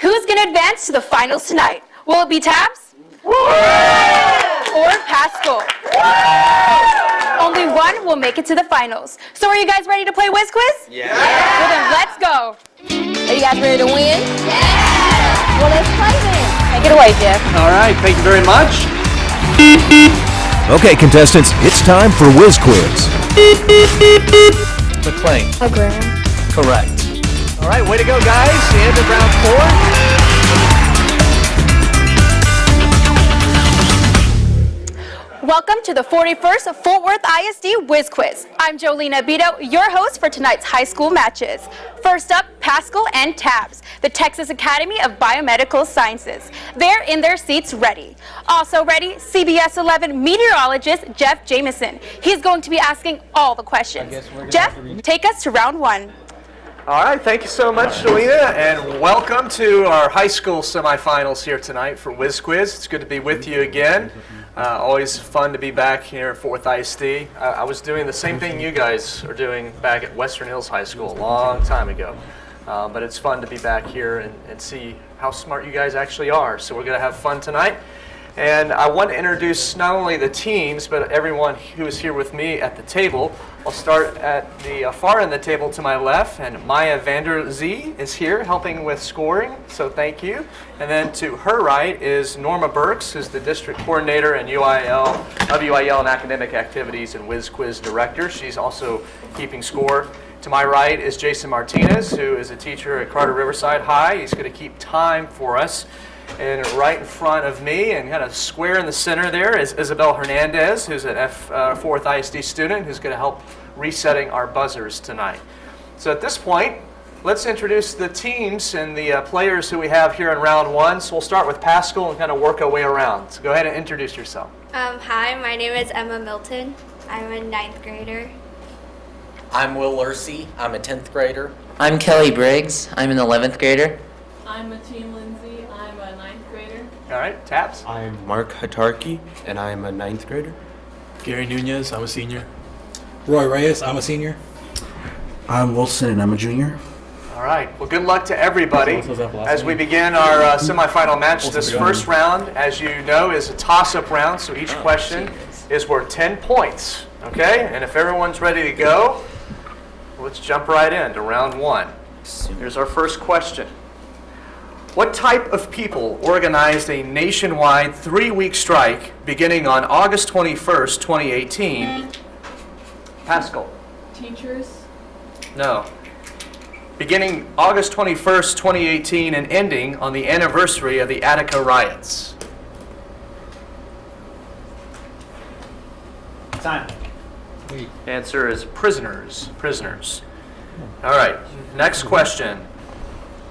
Who's going to advance to the finals tonight? Will it be Tabs? Or Pascal? Only one will make it to the finals. So are you guys ready to play Whiz Quiz? Yeah. Well then, let's go. Are you guys ready to win? Yeah! Well, let's play then. Take it away, Jeff. All right, thank you very much. Okay, contestants, it's time for Whiz Quiz. McLean. Oh, Graham. Correct. All right, way to go, guys. The end of round 4. Welcome to the 41st Fort Worth ISD Whiz Quiz. I'm Jolina Abito, your host for tonight's high school matches. First up, Pascal and Tabs, the Texas Academy of Biomedical Sciences. They're in their seats ready. Also ready, CBS 11 meteorologist Jeff Jameson. He's going to be asking all the questions. Jeff, take us to round 1. All right, thank you so much, Jolina, and welcome to our high school semifinals here tonight for Whiz Quiz. It's good to be with you again. Always fun to be back here at Fort Worth ISD. I was doing the same thing you guys are doing back at Western Hills High School a long time ago. But it's fun to be back here and see how smart you guys actually are. So we're going to have fun tonight. And I want to introduce not only the teams, but everyone who is here with me at the table. I'll start at the far end of the table to my left, and Maya Vander Zee is here helping with scoring, so thank you. And then to her right is Norma Burks, who's the district coordinator and UIL and academic activities and Whiz Quiz director. She's also keeping score. To my right is Jason Martinez, who is a teacher at Carter Riverside High. He's going to keep time for us. And right in front of me, and kind of square in the center there, is Isabel Hernandez, who's an Fort Worth ISD student, who's going to help resetting our buzzers tonight. So at this point, let's introduce the teams and the players who we have here in round 1. So we'll start with Pascal and kind of work our way around. So go ahead and introduce yourself. Hi, my name is Emma Milton. I'm a 9th grader. I'm Will Ursey. I'm a 10th grader. I'm Kelly Briggs. I'm an 11th grader. I'm Mateen Lindsay. I'm a 9th grader. All right, Taps. I'm Mark Hatarki, and I'm a 9th grader. Gary Nunez, I'm a senior. Roy Reyes, I'm a senior. I'm Wilson, and I'm a junior. All right. Well, good luck to everybody as we begin our semifinal match. This first round, as you know, is a toss-up round, so each question is worth 10 points. Okay? And if everyone's ready to go, let's jump right into round 1. Here's our first question. What type of people organized a nationwide 3-week strike beginning on August 21st, 2018? Pascal. Teachers. No. Beginning August 21st, 2018 and ending on the anniversary of the Attica riots. Time. Answer is prisoners. Prisoners. All right. Next question.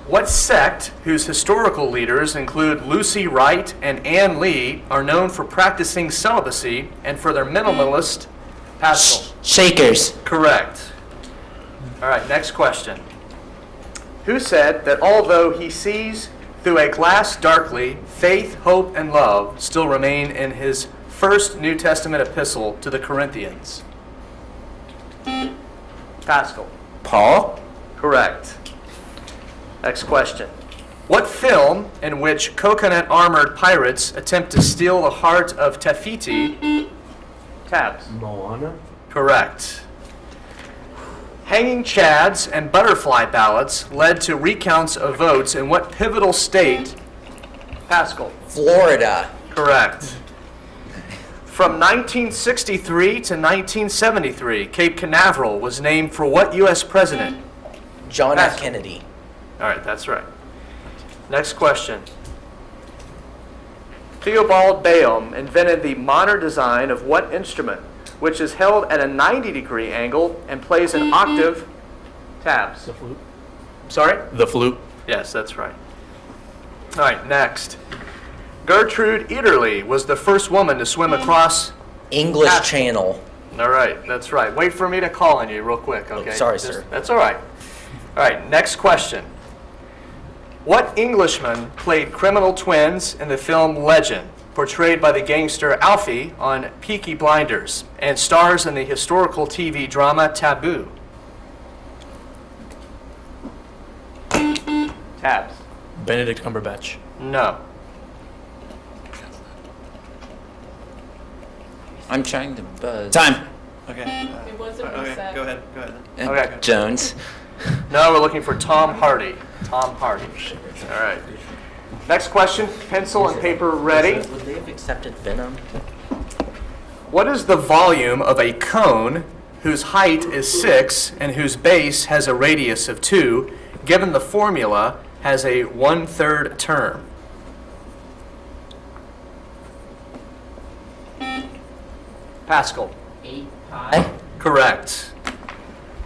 What sect, whose historical leaders include Lucy Wright and Ann Lee, are known for practicing celibacy and for their minimalist Pascal? Shakers. Correct. All right, next question. Who said that although he sees through a glass darkly, faith, hope, and love still remain in his first New Testament epistle to the Corinthians? Pascal. Paul. Correct. Next question. What film in which coconut-armored pirates attempt to steal the heart of Tafiti? Tabs. Moana. Correct. Hanging chads and butterfly ballots led to recounts of votes in what pivotal state? Pascal. Florida. Correct. From 1963 to 1973, Cape Canaveral was named for what U.S. president? John F. Pascal. Kennedy. All right, that's right. Next question. Theobald Bayham invented the modern design of what instrument, which is held at a 90-degree angle and plays an octave? Tabs. The flute. Sorry? The flute. Yes, that's right. All right, next. Gertrude Ederle was the first woman to swim across English Channel. All right, that's right. Wait for me to call on you real quick, okay? Oh, sorry, sir. That's all right. All right, next question. What Englishman played criminal twins in the film Legend, portrayed by the gangster Alfie on Peaky Blinders, and stars in the historical TV drama Taboo? Tabs. Benedict Cumberbatch. No. I'm trying to buzz. Time. Okay. It wasn't reset. Go ahead. Okay. Jones. No, we're looking for Tom Hardy. Tom Hardy. All right. Next question, pencil and paper ready. Would they have accepted Venom? What is the volume of a cone whose height is 6 and whose base has a radius of 2, given the formula has a 1/3 term? Pascal. 8 pi. Correct.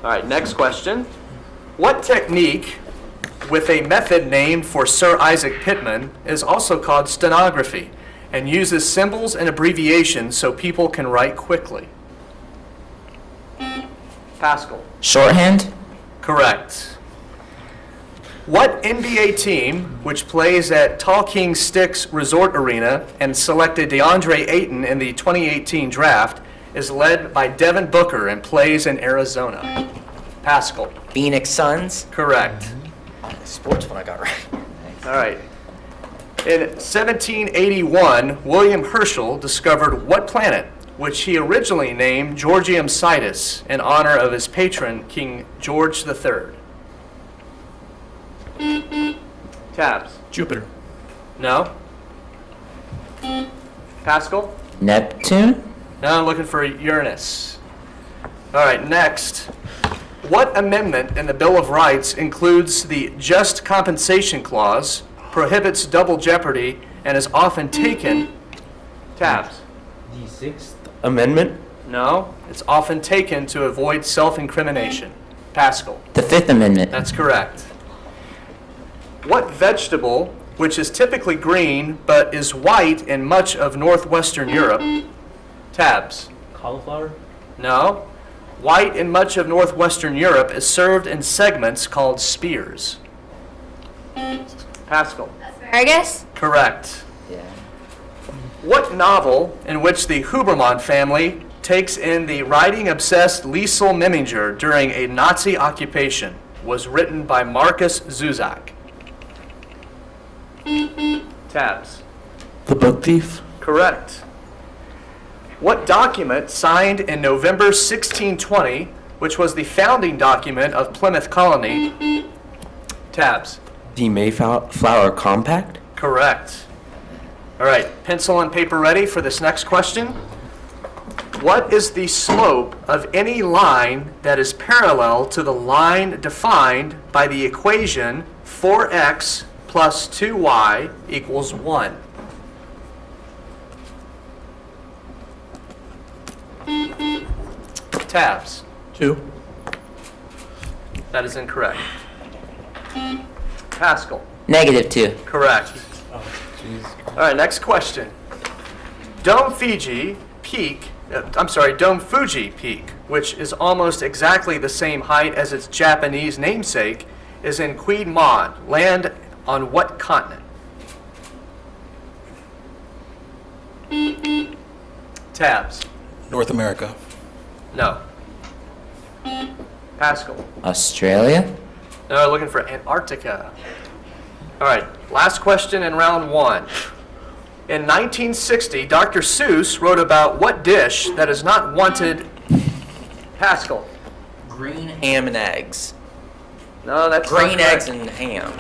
All right, next question. What technique, with a method named for Sir Isaac Pitman, is also called stenography and uses symbols and abbreviations so people can write quickly? Pascal. Shorthand. Correct. What NBA team, which plays at Talking Sticks Resort Arena and selected DeAndre Ayton in the 2018 draft, is led by Devin Booker and plays in Arizona? Pascal. Phoenix Suns? Correct. Sports one I got right. All right. In 1781, William Herschel discovered what planet, which he originally named Georgium Sidus in honor of his patron, King George III? Tabs. Jupiter. No? Pascal? Neptune. No, I'm looking for Uranus. All right, next. What amendment in the Bill of Rights includes the Just Compensation Clause, prohibits double jeopardy, and is often taken? Tabs. The 6th Amendment. No, it's often taken to avoid self-incrimination. Pascal. The 5th Amendment. That's correct. What vegetable, which is typically green but is white in much of northwestern Europe? Tabs. Cauliflower. No. White in much of northwestern Europe is served in segments called spears. Pascal. Asparagus? Correct. Yeah. What novel, in which the Huberman family takes in the writing-obsessed Liesel Meminger during a Nazi occupation, was written by Marcus Zusak? Tabs. The Book Thief. Correct. What document signed in November 1620, which was the founding document of Plymouth Colony? Tabs. The Mayflower Compact. Correct. All right, pencil and paper ready for this next question. What is the slope of any line that is parallel to the line defined by the equation 4x plus 2y equals 1? Tabs. 2. That is incorrect. Pascal. -2. Correct. All right, next question. Dome Fuji Peak, which is almost exactly the same height as its Japanese namesake, is in Queen Maud, land on what continent? Tabs. North America. No. Pascal. Australia. No, looking for Antarctica. All right, last question in round 1. In 1960, Dr. Seuss wrote about what dish that is not wanted? Pascal. Green ham and eggs. No, that's not Green eggs correct. and ham.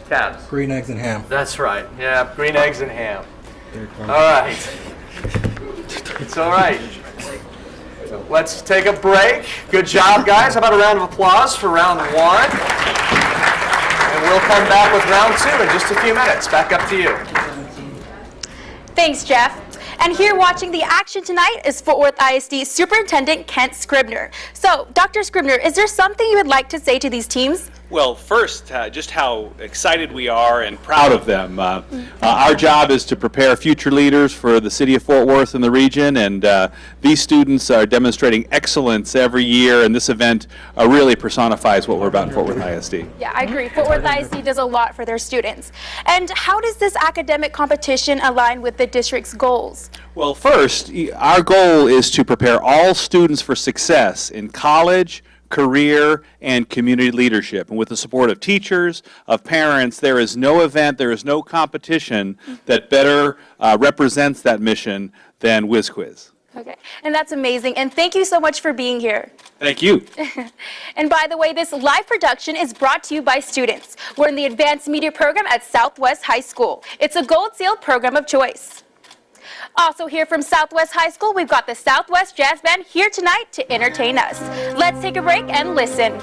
Tabs. Green eggs and ham. That's right. Yeah, green eggs and ham. All right. It's all right. Let's take a break. Good job, guys. How about a round of applause for round 1? And we'll come back with round 2 in just a few minutes. Back up to you. Thanks, Jeff. And here watching the action tonight is Fort Worth ISD Superintendent Kent Scribner. So, Dr. Scribner, is there something you would like to say to these teams? Well, first, just how excited we are and proud of them. Our job is to prepare future leaders for the city of Fort Worth and the region, and these students are demonstrating excellence every year, and this event really personifies what we're about in Fort Worth ISD. Yeah, I agree. Fort Worth ISD does a lot for their students. And how does this academic competition align with the district's goals? Well, first, our goal is to prepare all students for success in college, career, and community leadership. And with the support of teachers, of parents, there is no event, there is no competition that better represents that mission than Whiz Quiz. Okay, and that's amazing. And thank you so much for being here. Thank you. And by the way, this live production is brought to you by students. We're in the Advanced Media program at Southwest High School. It's a Gold Seal program of choice. Also here from Southwest High School, we've got the Southwest Jazz Band here tonight to entertain us. Let's take a break and listen.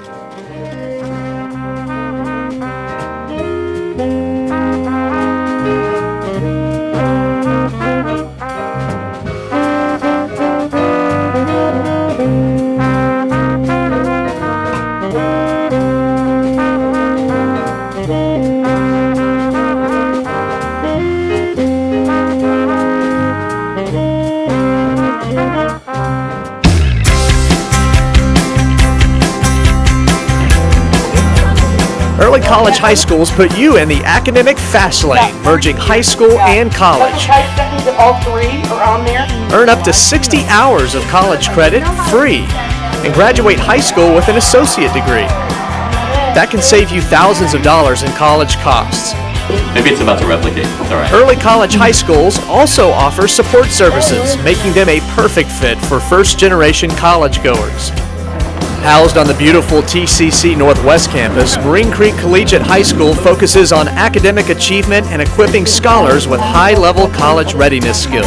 Early college high schools put you in the academic fast lane, merging high school and college. All three are on there. Earn up to 60 hours of college credit free and graduate high school with an associate degree. That can save you thousands of dollars in college costs. Maybe it's about to replicate. It's all right. Early college high schools also offer support services, making them a perfect fit for first-generation college goers. Housed on the beautiful TCC Northwest campus, Marine Creek Collegiate High School focuses on academic achievement and equipping scholars with high-level college readiness skills.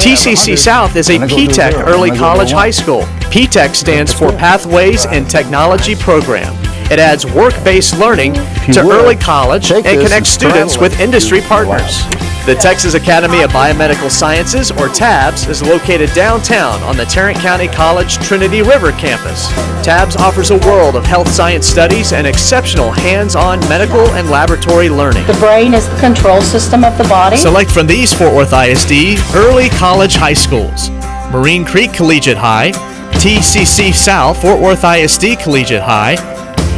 TCC South is a P-TECH early college high school. P-TECH stands for Pathways in Technology Program. It adds work-based learning to early college and connects students with industry partners. The Texas Academy of Biomedical Sciences, or TABS, is located downtown on the Tarrant County College Trinity River campus. TABS offers a world of health science studies and exceptional hands-on medical and laboratory learning. The brain is the control system of the body. Select from these Fort Worth ISD early college high schools: Marine Creek Collegiate High, TCC South Fort Worth ISD Collegiate High,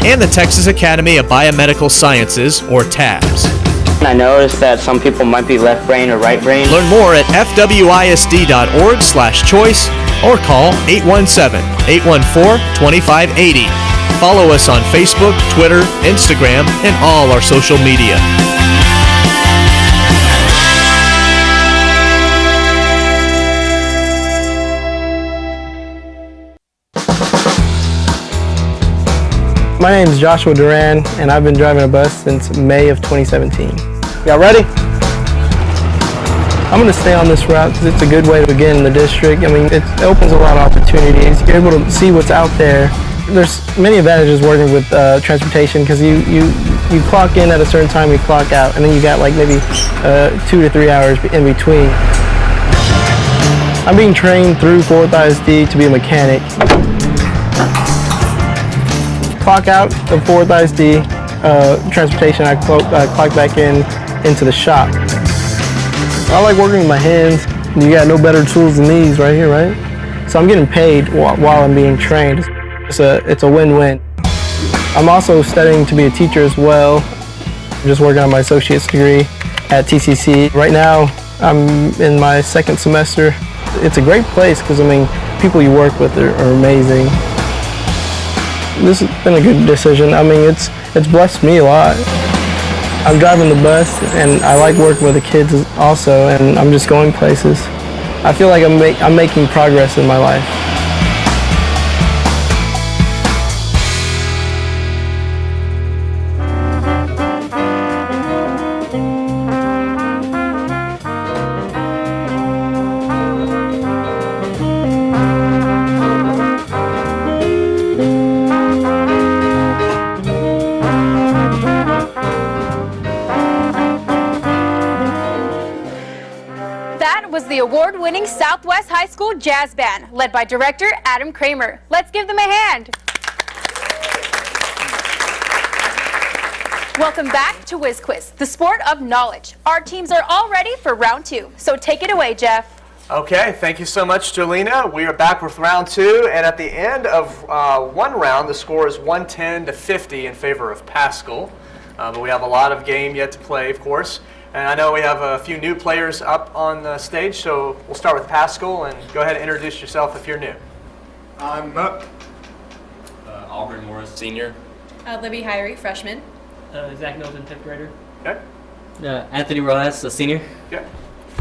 and the Texas Academy of Biomedical Sciences, or TABS. I noticed that some people might be left brain or right brain. Learn more at fwisd.org/choice or call 817-814-2580. Follow us on Facebook, Twitter, Instagram, and all our social media. My name is Joshua Duran, and I've been driving a bus since May of 2017. Y'all ready? I'm going to stay on this route because it's a good way to begin in the district. I mean, it opens a lot of opportunities. You're able to see what's out there. There's many advantages working with transportation because you clock in at a certain time, you clock out, and then you got like maybe 2 to 3 hours in between. I'm being trained through Fort Worth ISD to be a mechanic. Clock out of Fort Worth ISD transportation, I clock back into the shop. I like working with my hands. You got no better tools than these right here, right? So I'm getting paid while I'm being trained. It's a win-win. I'm also studying to be a teacher as well. I'm just working on my associate's degree at TCC. Right now, I'm in my second semester. It's a great place because, I mean, people you work with are amazing. This has been a good decision. I mean, it's blessed me a lot. I'm driving the bus, and I like working with the kids also, and I'm just going places. I feel like I'm making progress in my life. The award-winning Southwest High School Jazz Band, led by director Adam Kramer. Let's give them a hand. Welcome back to Whiz Quiz, the sport of knowledge. Our teams are all ready for round 2, so take it away, Jeff. Okay, thank you so much, Jolena. We are back with round 2, and at the end of one round, the score is 110-50 in favor of Pascal. But we have a lot of game yet to play, of course. And I know we have a few new players up on the stage, so we'll start with Pascal, and go ahead and introduce yourself if you're new. I'm Auburn Morris, senior. Libby Hyrie, freshman. Zach Milton, 10th grader. Okay. Anthony Rojas, a senior. Yeah.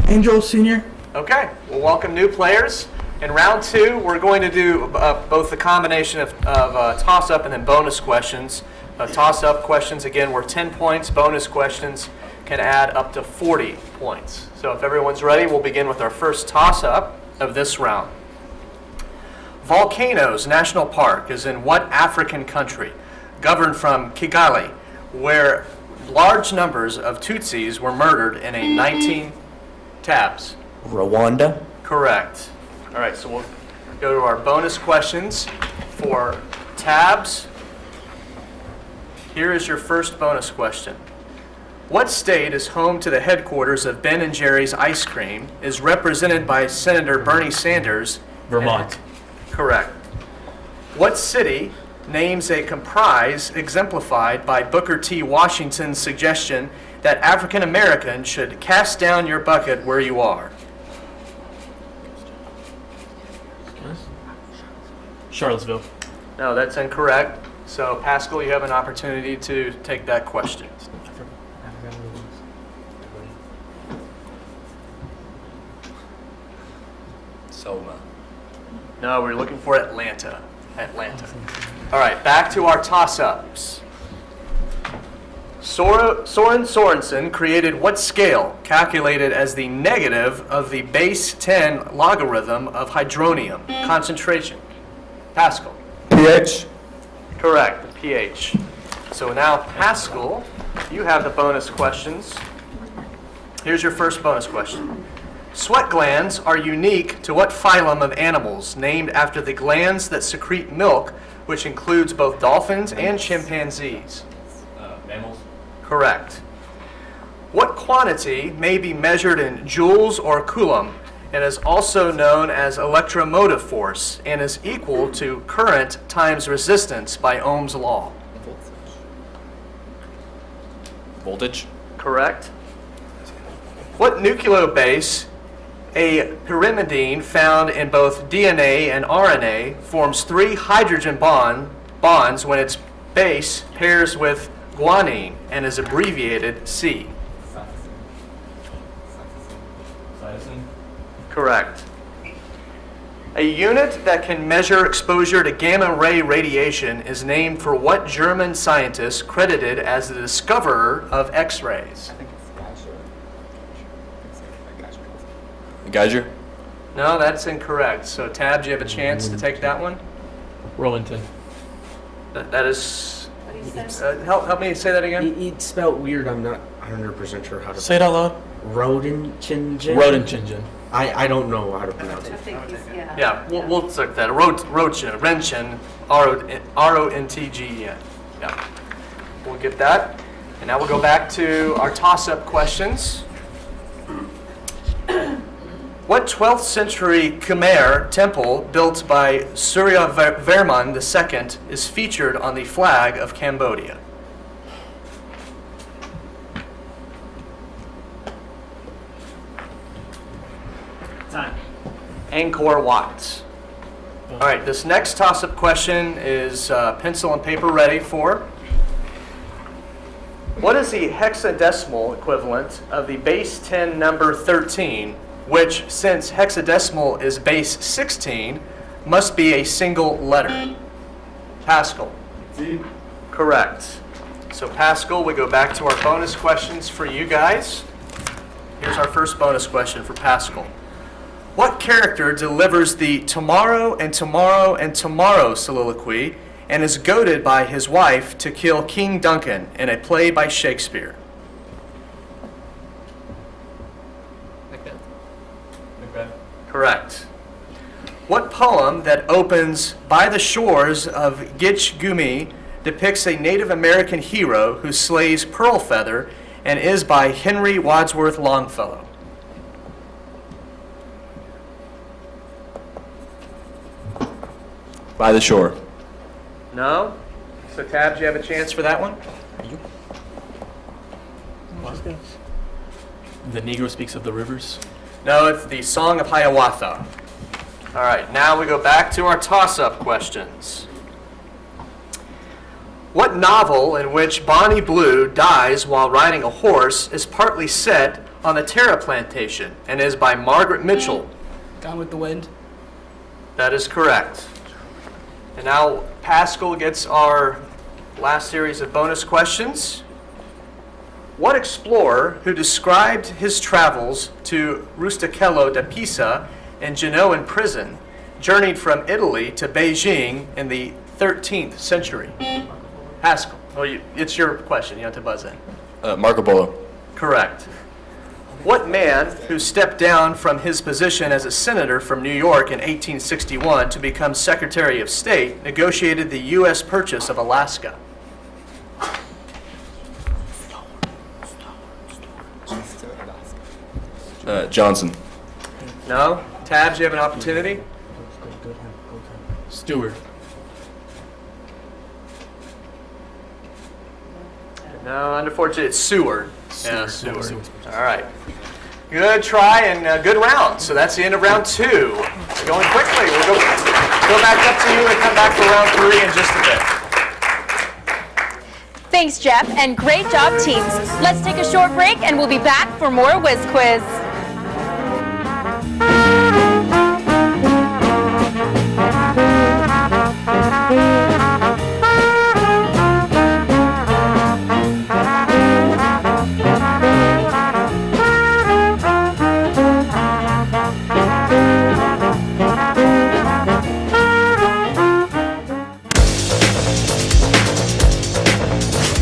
Angel, senior. Okay. Well, welcome new players. In round 2, we're going to do both the combination of toss-up and then bonus questions. Toss-up questions, again, were 10 points. Bonus questions can add up to 40 points. So if everyone's ready, we'll begin with our first toss-up of this round. Volcanoes National Park is in what African country, governed from Kigali, where large numbers of Tutsis were murdered in a 19 tabs? Rwanda. Correct. All right, so we'll go to our bonus questions for tabs. Here is your first bonus question. What state is home to the headquarters of Ben & Jerry's Ice Cream, is represented by Senator Bernie Sanders? Vermont. Correct. What city names a comprise exemplified by Booker T. Washington's suggestion that African Americans should cast down your bucket where you are? Charlottesville. No, that's incorrect. So, Pascal, you have an opportunity to take that question. Soma. No, we're looking for Atlanta. Atlanta. All right, back to our toss-ups. Soren Sorensen created what scale calculated as the negative of the base 10 logarithm of hydronium concentration? Pascal. pH. Correct, the pH. So now, Pascal, you have the bonus questions. Here's your first bonus question. Sweat glands are unique to what phylum of animals, named after the glands that secrete milk, which includes both dolphins and chimpanzees? Mammals. Correct. What quantity may be measured in joules or coulomb and is also known as electromotive force and is equal to current times resistance by Ohm's law? Voltage. Correct. What nucleobase, a pyrimidine found in both DNA and RNA, forms 3 hydrogen bonds when its base pairs with guanine and is abbreviated C? Cytosine. Correct. A unit that can measure exposure to gamma ray radiation is named for what German scientist credited as the discoverer of X-rays? Geyser. No, that's incorrect. So, Tab, do you have a chance to take that one? Rowington. That is... help me say that again. It's spelled weird. I'm not 100% sure how to Say it out loud. Rodenchingen? Rodenchingen. I don't know how to pronounce it. Yeah, we'll look that. Roentgen, R-O-N-T-G-E-N. Yeah, we'll get that. And now we'll go back to our toss-up questions. What 12th century Khmer temple built by Suryavarman II is featured on the flag of Cambodia? Time. Angkor Wat. All right, this next toss-up question is pencil and paper ready for. What is the hexadecimal equivalent of the base 10 number 13, which, since hexadecimal is base 16, must be a single letter? Pascal. D. Correct. So Pascal, we go back to our bonus questions for you guys. Here's our first bonus question for Pascal. What character delivers the tomorrow and tomorrow and tomorrow soliloquy and is goaded by his wife to kill King Duncan in a play by Shakespeare? Macbeth. Correct. What poem that opens "By the shores of Gitche Gumee" depicts a Native American hero who slays Pearl Feather and is by Henry Wadsworth Longfellow? By the shore. No? So Tab, do you have a chance for that one? The Negro speaks of the rivers. No, it's the Song of Hiawatha. All right, now we go back to our toss-up questions. What novel in which Bonnie Blue dies while riding a horse is partly set on the Terra plantation and is by Margaret Mitchell? Gone with the Wind. That is correct. And now Pascal gets our last series of bonus questions. What explorer who described his travels to Rustichello da Pisa and Genoan prison journeyed from Italy to Beijing in the 13th century? Pascal, it's your question. You have to buzz in. Marco Polo. Correct. What man who stepped down from his position as a senator from New York in 1861 to become Secretary of State negotiated the U.S. purchase of Alaska? Johnson. No? Tabs, you have an opportunity? Stewart. No, unfortunately, it's Seward. Yeah, Seward. All right. Good try and good round. So that's the end of round 2. It's going quickly. We'll go back up to you and come back for round 3 in just a bit. Thanks, Jeff, and great job, teams. Let's take a short break, and we'll be back for more Whiz Quiz.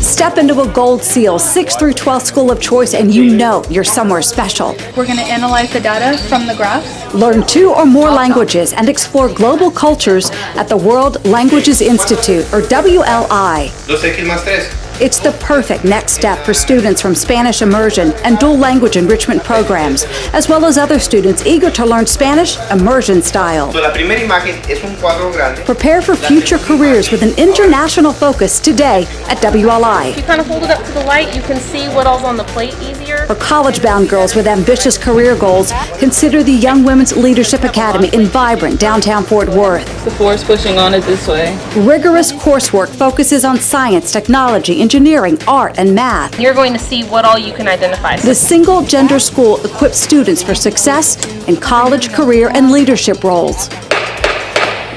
Step into a Gold Seal 6th through 12th school of choice and you know you're somewhere special. We're going to analyze the data from the graphs. Learn 2 or more languages and explore global cultures at the World Languages Institute, or WLI. 2x más 3. It's the perfect next step for students from Spanish immersion and dual language enrichment programs, as well as other students eager to learn Spanish immersion style. La primera imagen es un cuadro grande. Prepare for future careers with an international focus today at WLI. If you kind of hold it up to the light, you can see what all's on the plate easier. For college-bound girls with ambitious career goals, consider the Young Women's Leadership Academy in vibrant downtown Fort Worth. The force pushing on it this way. Rigorous coursework focuses on science, technology, engineering, art, and math. You're going to see what all you can identify. The single-gender school equips students for success in college, career, and leadership roles.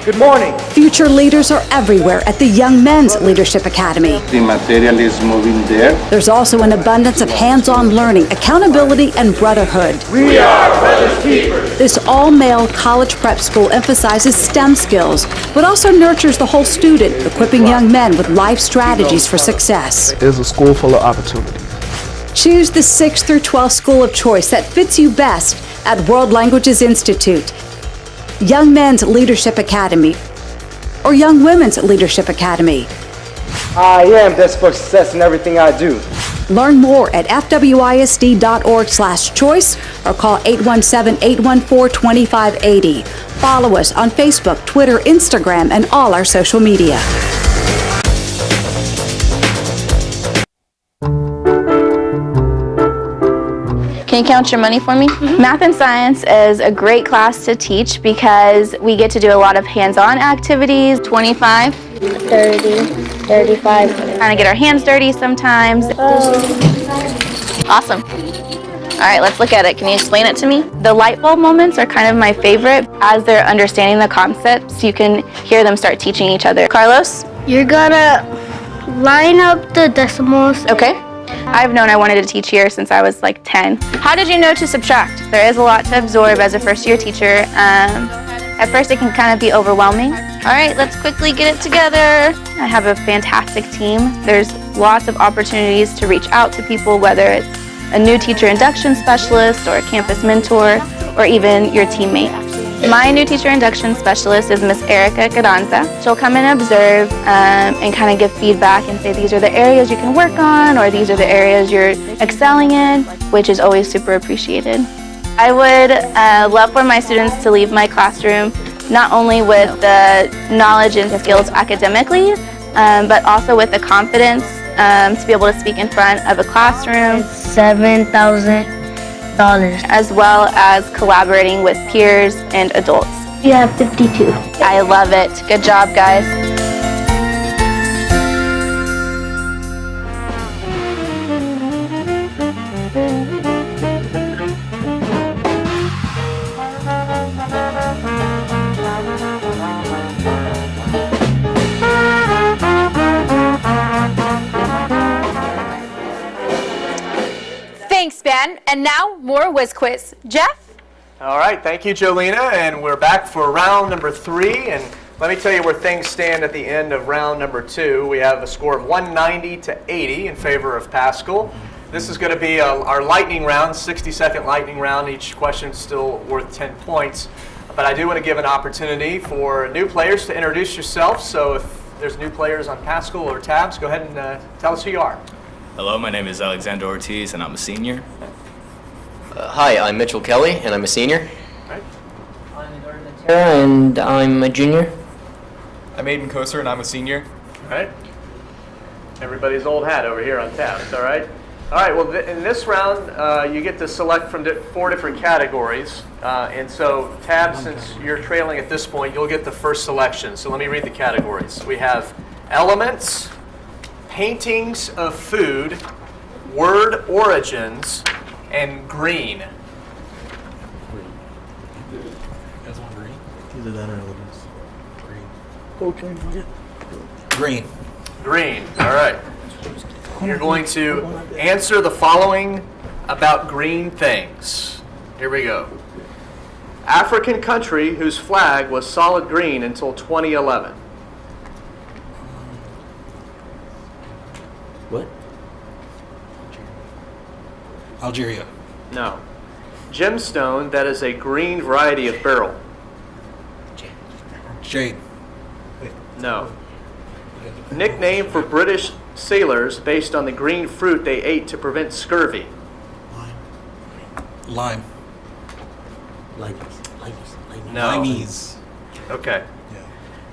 Good morning. Future leaders are everywhere at the Young Men's Leadership Academy. The material is moving there. There's also an abundance of hands-on learning, accountability, and brotherhood. We are brothers keepers. This all-male college prep school emphasizes STEM skills, but also nurtures the whole student, equipping young men with life strategies for success. It is a school full of opportunity. Choose the 6th through 12th school of choice that fits you best at World Languages Institute, Young Men's Leadership Academy, or Young Women's Leadership Academy. I am destined for success in everything I do. Learn more at fwisd.org/choice or call 817-814-2580. Follow us on Facebook, Twitter, Instagram, and all our social media. Can you count your money for me? Math and science is a great class to teach because we get to do a lot of hands-on activities. 25, 30, 35. kind of get our hands dirty sometimes. Awesome. All right, let's look at it. Can you explain it to me? The light bulb moments are kind of my favorite. As they're understanding the concepts, you can hear them start teaching each other. Carlos? You're gonna line up the decimals. Okay. I've known I wanted to teach here since I was like 10. How did you know to subtract? There is a lot to absorb as a first-year teacher. At first it can kind of be overwhelming. All right, let's quickly get it together. I have a fantastic team. There's lots of opportunities to reach out to people, whether it's a new teacher induction specialist or a campus mentor or even your teammate. My new teacher induction specialist is Miss Erica Carranza. She'll come and observe and kind of give feedback and say these are the areas you can work on or these are the areas you're excelling in, which is always super appreciated. I would love for my students to leave my classroom not only with the knowledge and skills academically, but also with the confidence to be able to speak in front of a classroom. $7,000. As well as collaborating with peers and adults. You have 52. I love it. Good job, guys. Thanks, Ben. And now, more Whiz Quiz. Jeff? All right, thank you, Jolena, and we're back for round number 3, and let me tell you where things stand at the end of round number 2. We have a score of 190 to 80 in favor of Pascal. This is going to be our lightning round, 60-second lightning round. Each question is still worth 10 points, but I do want to give an opportunity for new players to introduce yourself, so if there's new players on Pascal or Tabs, go ahead and tell us who you are. Hello, my name is Alexander Ortiz, and I'm a senior. Hi, I'm Mitchell Kelly, and I'm a senior. Right. And I'm a junior. I'm Aiden Koser, and I'm a senior. All right. Everybody's old hat over here on Tabs, all right? All right, well, in this round, you get to select from 4 different categories. And so, Tabs, since you're trailing at this point, you'll get the first selection. So let me read the categories. We have elements, paintings of food, word origins, and green. Either that or elements. Green. Green, all right. You're going to answer the following about green things. Here we go. African country whose flag was solid green until 2011. What? Algeria. No. Gemstone that is a green variety of beryl. Jade. No. Nickname for British sailors based on the green fruit they ate to prevent scurvy. Lime. No. Limeese. Okay.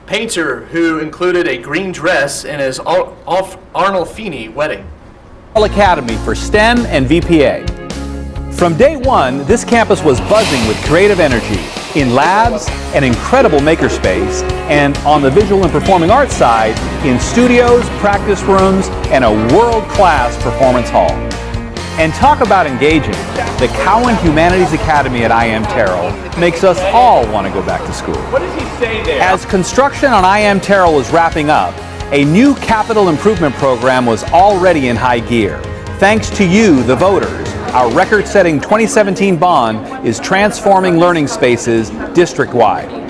Painter who included a green dress in his Arnolfini wedding. Academy for STEM and VPA. From day one, this campus was buzzing with creative energy in labs, an incredible makerspace, and on the visual and performing arts side, in studios, practice rooms, and a world-class performance hall. And talk about engaging. The Cowan Humanities Academy at IM Terrell makes us all want to go back to school. What does he say there? As construction on IM Terrell was wrapping up, a new capital improvement program was already in high gear. Thanks to you, the voters, our record-setting 2017 bond is transforming learning spaces district-wide.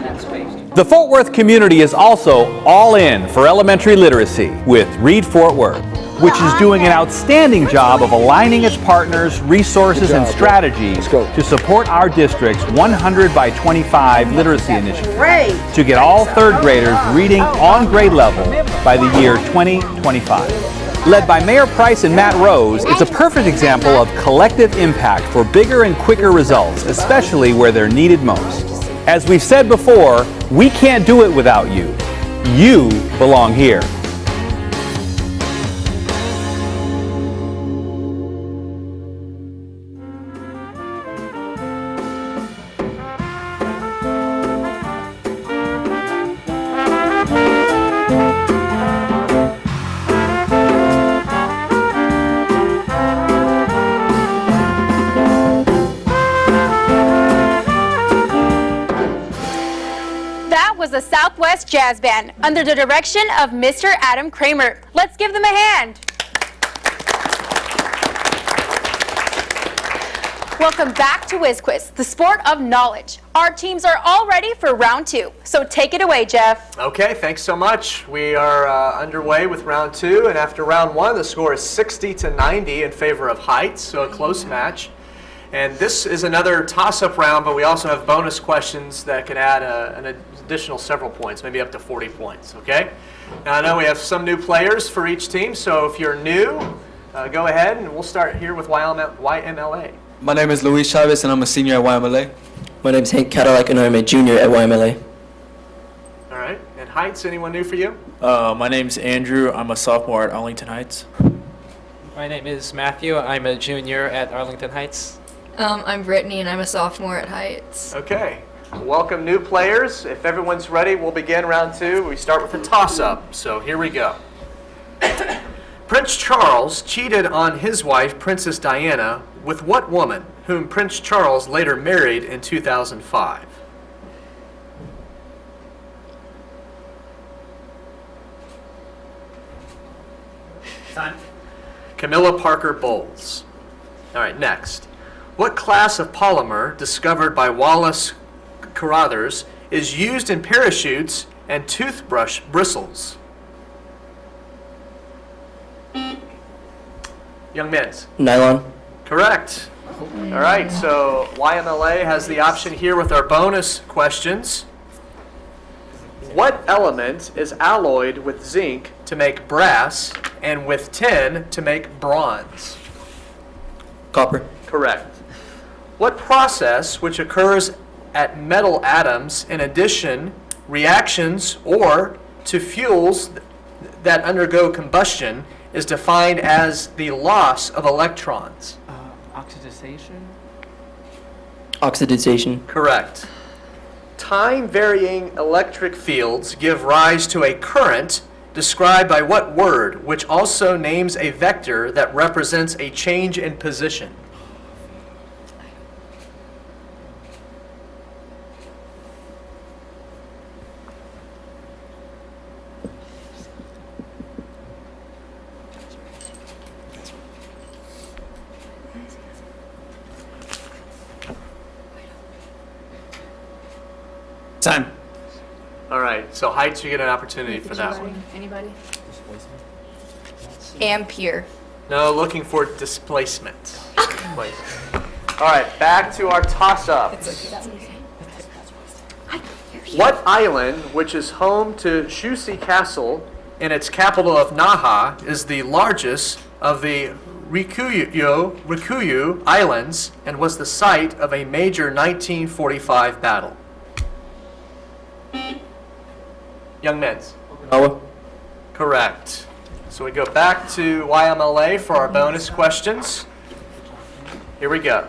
The Fort Worth community is also all in for elementary literacy with Read Fort Worth, which is doing an outstanding job of aligning its partners, resources, and strategies to support our district's 100 by 25 literacy initiative to get all third graders reading on grade level by the year 2025. Led by Mayor Price and Matt Rose, it's a perfect example of collective impact for bigger and quicker results, especially where they're needed most. As we've said before, we can't do it without you. You belong here. The Southwest Jazz Band under the direction of Mr. Adam Kramer. Let's give them a hand. Welcome back to Whiz Quiz, the sport of knowledge. Our teams are all ready for round 2, so take it away, Jeff. Okay, thanks so much. We are underway with round 2, and after round 1, the score is 60 to 90 in favor of Heights, so a close match. And this is another toss-up round, but we also have bonus questions that can add an additional several points, maybe up to 40 points, okay? Now, I know we have some new players for each team, so if you're new, go ahead, and we'll start here with YMLA. My name is Luis Chavez, and I'm a senior at YMLA. My name is Hank Cadillac, and I'm a junior at YMLA. All right, and Heights, anyone new for you? My name's Andrew. I'm a sophomore at Arlington Heights. My name is Matthew. I'm a junior at Arlington Heights. I'm Brittany, and I'm a sophomore at Heights. Okay. Welcome new players. If everyone's ready, we'll begin round 2. We start with a toss-up, so here we go. Prince Charles cheated on his wife, Princess Diana, with what woman, whom Prince Charles later married in 2005? Time. Camilla Parker Bowles. All right, next. What class of polymer discovered by Wallace Carothers is used in parachutes and toothbrush bristles? Young men's. Nylon. Correct. All right, so YMLA has the option here with our bonus questions. What element is alloyed with zinc to make brass and with tin to make bronze? Copper. Correct. What process which occurs at metal atoms in addition, reactions, or to fuels that undergo combustion is defined as the loss of electrons? Oxidization. Oxidization. Correct. Time-varying electric fields give rise to a current described by what word, which also names a vector that represents a change in position? Time. All right, so Heights, you get an opportunity for that one. Anybody? Ampere. No, looking for displacement. All right, back to our toss-up. What island, which is home to Shusi Castle and its capital of Naha, is the largest of the Rikuyu Islands and was the site of a major 1945 battle? Young men's. Okinawa. Correct. So we go back to YMLA for our bonus questions. Here we go.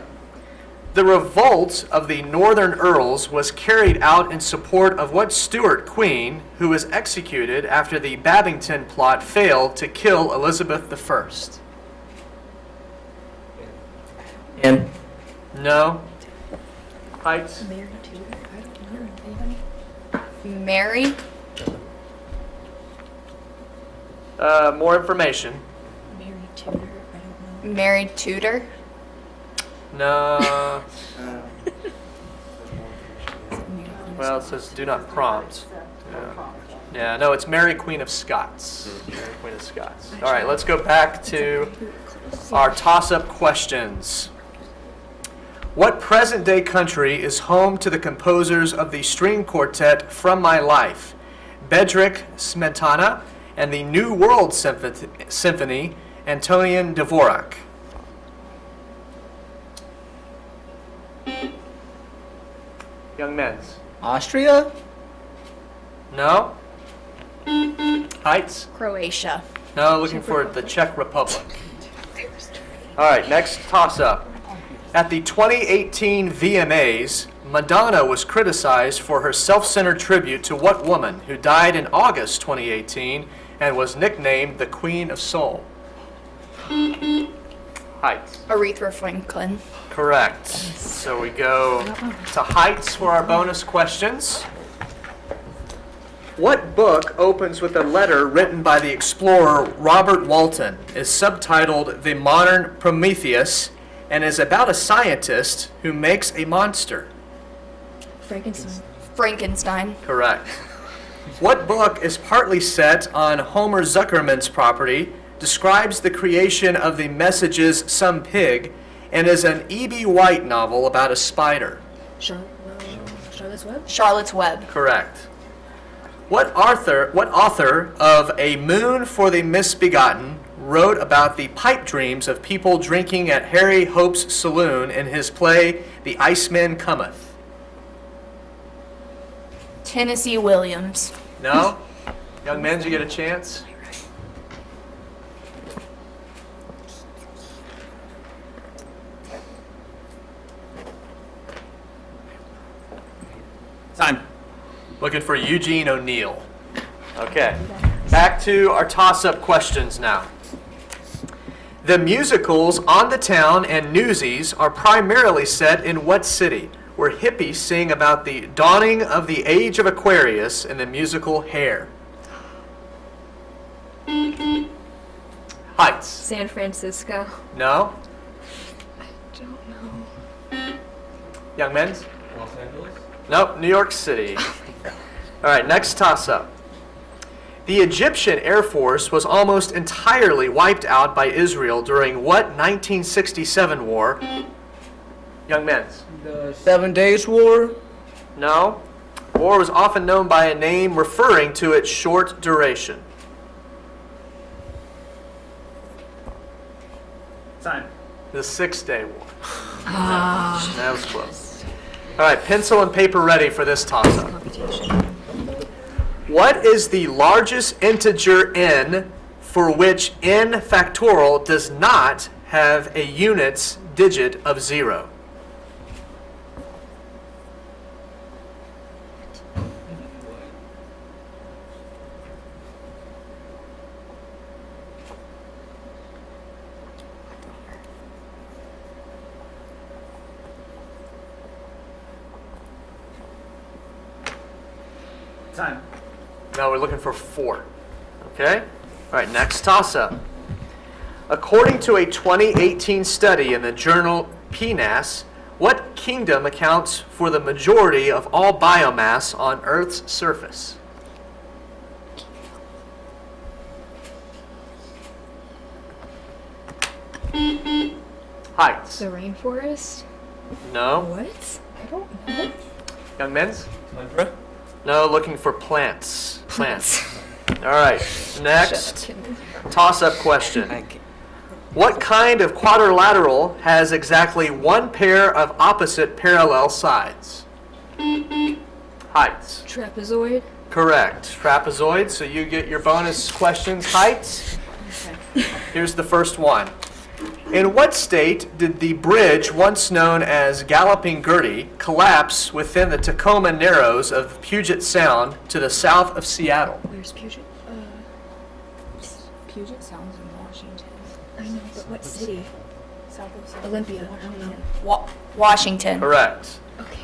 The revolt of the Northern Earls was carried out in support of what Stuart queen who was executed after the Babington plot failed to kill Elizabeth I? Anne. No. Heights? Mary. More information. Mary Tudor. No. Well, it says do not prompt. Yeah, no, it's Mary Queen of Scots. Mary Queen of Scots. All right, let's go back to our toss-up questions. What present-day country is home to the composers of the string quartet From My Life, Bedřich Smetana, and the New World Symphony, Antonin Dvorak? Young men's. Austria? No? Heights? Croatia. No, looking for the Czech Republic. All right, next toss-up. At the 2018 VMAs, Madonna was criticized for her self-centered tribute to what woman who died in August 2018 and was nicknamed the Queen of Soul? Heights. Aretha Franklin. Correct. So we go to Heights for our bonus questions. What book opens with a letter written by the explorer Robert Walton, is subtitled The Modern Prometheus, and is about a scientist who makes a monster? Frankenstein. Correct. What book is partly set on Homer Zuckerman's property, describes the creation of the messages Some Pig, and is an E.B. White novel about a spider? Charlotte's Web? Charlotte's Web. Correct. What author of A Moon for the Misbegotten wrote about the pipe dreams of people drinking at Harry Hope's saloon in his play The Iceman Cometh? Tennessee Williams. No? Young men, you get a chance? Time. Looking for Eugene O'Neill. Okay. Back to our toss-up questions now. The musicals On the Town and Newsies are primarily set in what city, where hippies sing about the dawning of the age of Aquarius in the musical Hair? Heights. San Francisco. No? Young men's? Los Angeles? Nope, New York City. All right, next toss-up. The Egyptian Air Force was almost entirely wiped out by Israel during what 1967 war? Young men's? The 7 Days War. No. War was often known by a name referring to its short duration. Time. The 6-Day War. That was close. All right, pencil and paper ready for this toss-up. What is the largest integer n for which n factorial does not have a units digit of 0? Time. No, we're looking for 4. Okay? All right, next toss-up. According to a 2018 study in the journal PNAS, what kingdom accounts for the majority of all biomass on Earth's surface? Heights. The rainforest? No. What? I don't know. Young men's? Tundra. No, looking for plants. Plants. All right, next toss-up question. What kind of quadrilateral has exactly one pair of opposite parallel sides? Heights. Trapezoid? Correct. Trapezoid, so you get your bonus questions. Heights. Here's the first one. In what state did the bridge, once known as Galloping Gertie, collapse within the Tacoma Narrows of Puget Sound to the south of Seattle? Where's Puget? Puget Sound's in Washington. I know, but what city? South of Olympia. I don't know. Washington. Correct. Okay.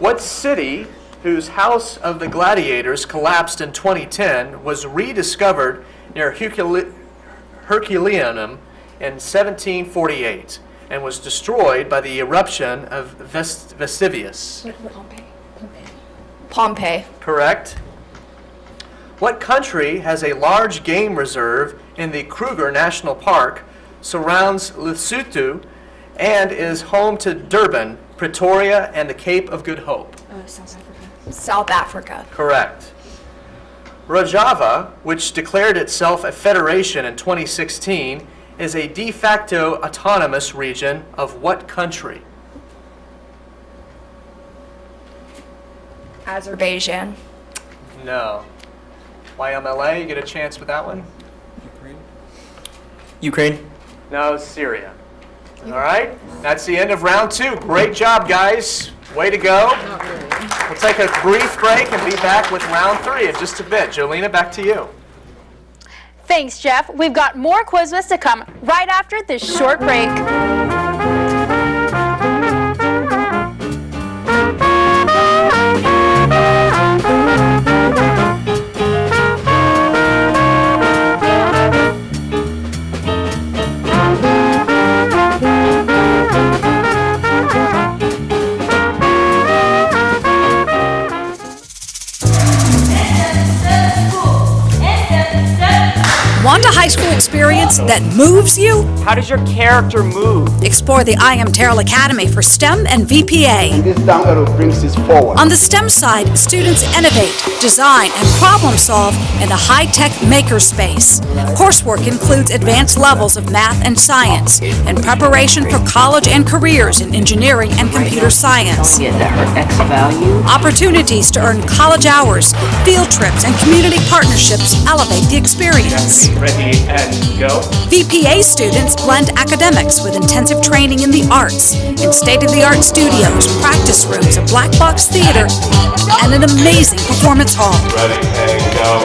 What city, whose House of the Gladiators collapsed in 2010, was rediscovered near Herculaneum in 1748 and was destroyed by the eruption of Vesuvius? Pompeii. Correct. What country has a large game reserve in the Kruger National Park, surrounds Lesotho, and is home to Durban, Pretoria, and the Cape of Good Hope? South Africa. South Africa. Correct. Rojava, which declared itself a federation in 2016, is a de facto autonomous region of what country? Azerbaijan. No. YMLA, you get a chance with that one? Ukraine. No, Syria. All right, that's the end of round 2. Great job, guys. Way to go. We'll take a brief break and be back with round 3 in just a bit. Jolena, back to you. Thanks, Jeff. We've got more Quizmas to come right after this short break. Want a high school experience that moves you? How does your character move? Explore the I Am Terrell Academy for STEM and VPA. This down arrow brings us forward. On the STEM side, students innovate, design, and problem solve in a high-tech makerspace. Coursework includes advanced levels of math and science, in preparation for college and careers in engineering and computer science. Opportunities to earn college hours, field trips, and community partnerships elevate the experience. Ready and go. VPA students blend academics with intensive training in the arts, in state-of-the-art studios, practice rooms, a black box theater, and an amazing performance hall. Ready and go.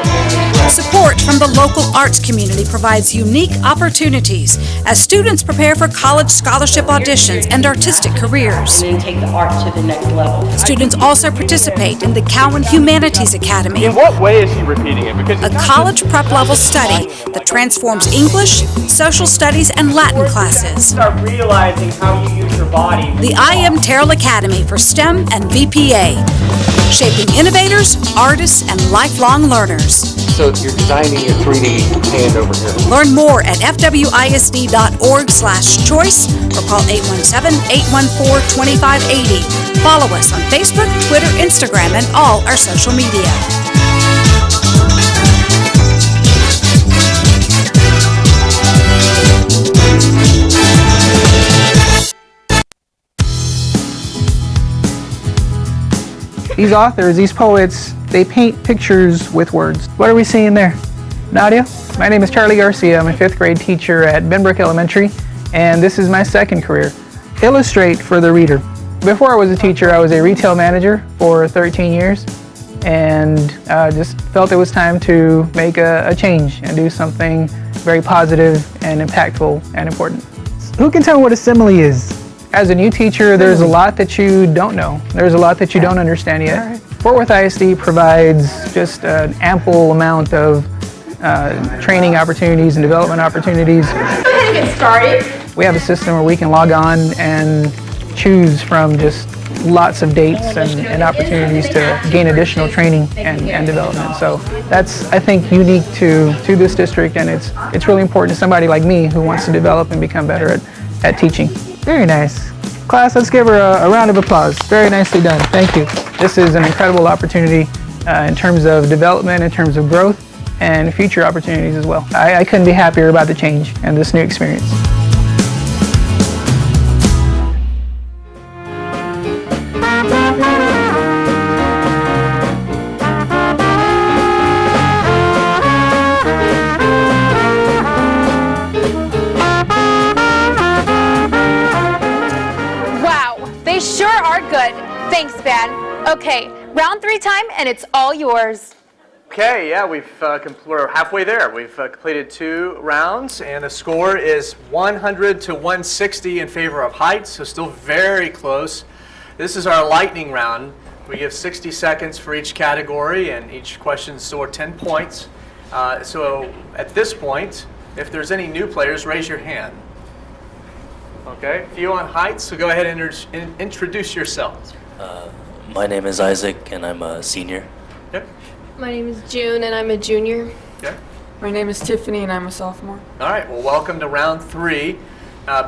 Support from the local arts community provides unique opportunities as students prepare for college scholarship auditions and artistic careers. And then take the art to the next level. Students also participate in the Cowan Humanities Academy, In what way is he repeating it? Because a college prep level study that transforms English, social studies, and Latin classes. start realizing how you use your body. The I Am Terrell Academy for STEM and VPA, shaping innovators, artists, and lifelong learners. So you're designing your 3D hand over here. Learn more at fwisd.org/choice or call 817-814-2580. Follow us on Facebook, Twitter, Instagram, and all our social media. These authors, these poets, they paint pictures with words. What are we seeing there? Nadia? My name is Charlie Garcia. I'm a 5th grade teacher at Benbrook Elementary, and this is my second career. Illustrate for the reader. Before I was a teacher, I was a retail manager for 13 years, and just felt it was time to make a change and do something very positive and impactful and important. Who can tell me what a simile is? As a new teacher, there's a lot that you don't know. There's a lot that you don't understand yet. Fort Worth ISD provides just an ample amount of training opportunities and development opportunities. Go ahead and get started. We have a system where we can log on and choose from just lots of dates and opportunities to gain additional training and development. So that's, I think, unique to this district, and it's really important to somebody like me who wants to develop and become better at teaching. Very nice. Class, let's give her a round of applause. Very nicely done. Thank you. This is an incredible opportunity in terms of development, in terms of growth, and future opportunities as well. I couldn't be happier about the change and this new experience. Thanks, Ben. Okay, round 3 time, and it's all yours. Okay, yeah, we're halfway there. We've completed 2 rounds, and the score is 100 to 160 in favor of height, so still very close. This is our lightning round. We give 60 seconds for each category, and each question is worth 10 points. So at this point, if there's any new players, raise your hand. Okay, a few on height, so go ahead and introduce yourselves. My name is Isaac, and I'm a senior. Yep. My name is June, and I'm a junior. Okay. My name is Tiffany, and I'm a sophomore. All right, well, welcome to round 3.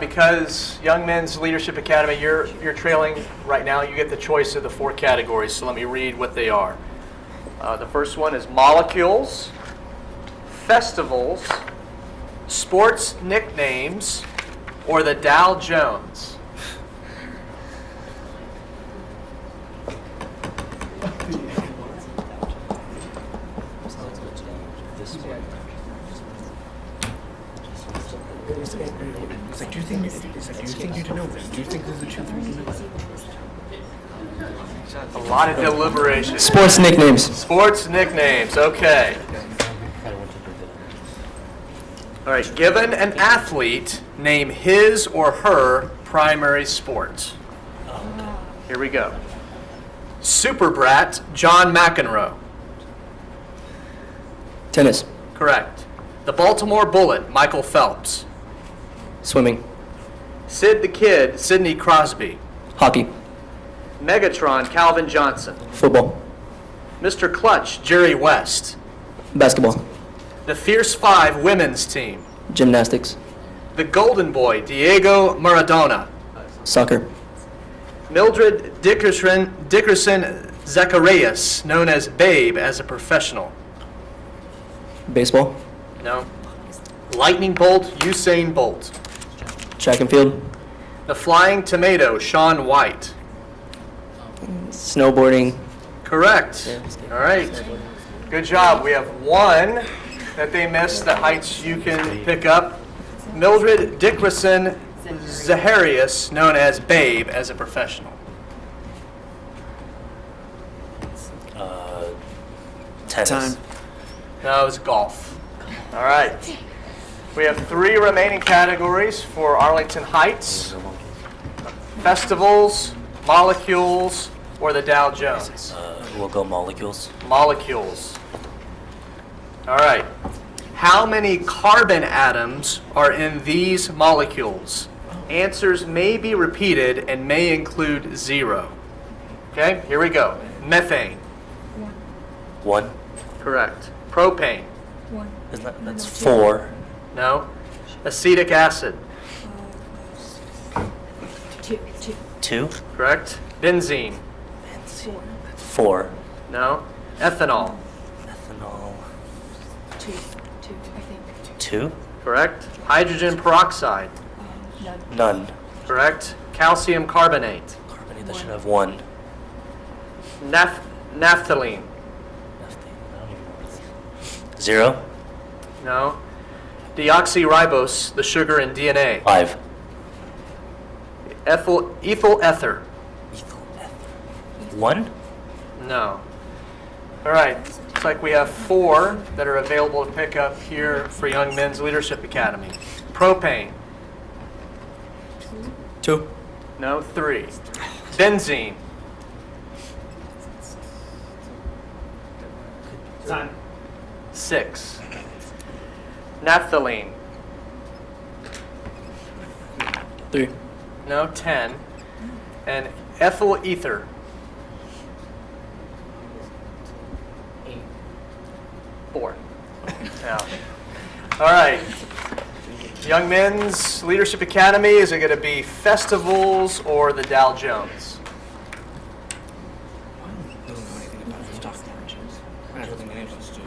Because Young Men's Leadership Academy, you're trailing right now, you get the choice of the 4 categories, so let me read what they are. The first one is molecules, festivals, sports nicknames, or the Dow Jones. It's like, do you think you need to know this? Do you think there's a chance we can do A lot of deliberation. Sports nicknames. Sports nicknames, okay. All right, given an athlete, name his or her primary sport. Here we go. Super Brat, John McEnroe. Tennis. Correct. The Baltimore Bullet, Michael Phelps. Swimming. Sid the Kid, Sidney Crosby. Hockey. Megatron, Calvin Johnson. Football. Mr. Clutch, Jerry West. Basketball. The Fierce 5 women's team. Gymnastics. The Golden Boy, Diego Maradona. Soccer. Mildred Dickerson Zacharias, known as Babe as a professional. Baseball. No. Lightning Bolt, Usain Bolt. Track and field. The Flying Tomato, Shaun White. Snowboarding. Correct. All right. Good job. We have 1 that they missed. The heights you can pick up. Mildred Dickerson Zacharias, known as Babe as a professional. Tennis. Time. No, it was golf. All right. We have 3 remaining categories for Arlington Heights. Festivals, molecules, or the Dow Jones. We'll go molecules. Molecules. All right. How many carbon atoms are in these molecules? Answers may be repeated and may include 0. Okay, here we go. Methane. 1. Correct. Propane. That's 4. No. Acetic acid. 2. Correct. Benzene. 4. No. Ethanol. 2. Correct. Hydrogen peroxide. None. Correct. Calcium carbonate. Carbonate, that should have 1. Naphthalene. 0. No. Deoxyribose, the sugar in DNA. 5. Ethyl ether. 1. No. All right. Looks like we have 4 that are available to pick up here for Young Men's Leadership Academy. Propane. 2. No. 3. Benzene. Time. 6. Naphthalene. 3. No. 10. And ethyl ether. 4. Yeah. All right. Young Men's Leadership Academy, is it going to be festivals or the Dow Jones? I don't think any of us do.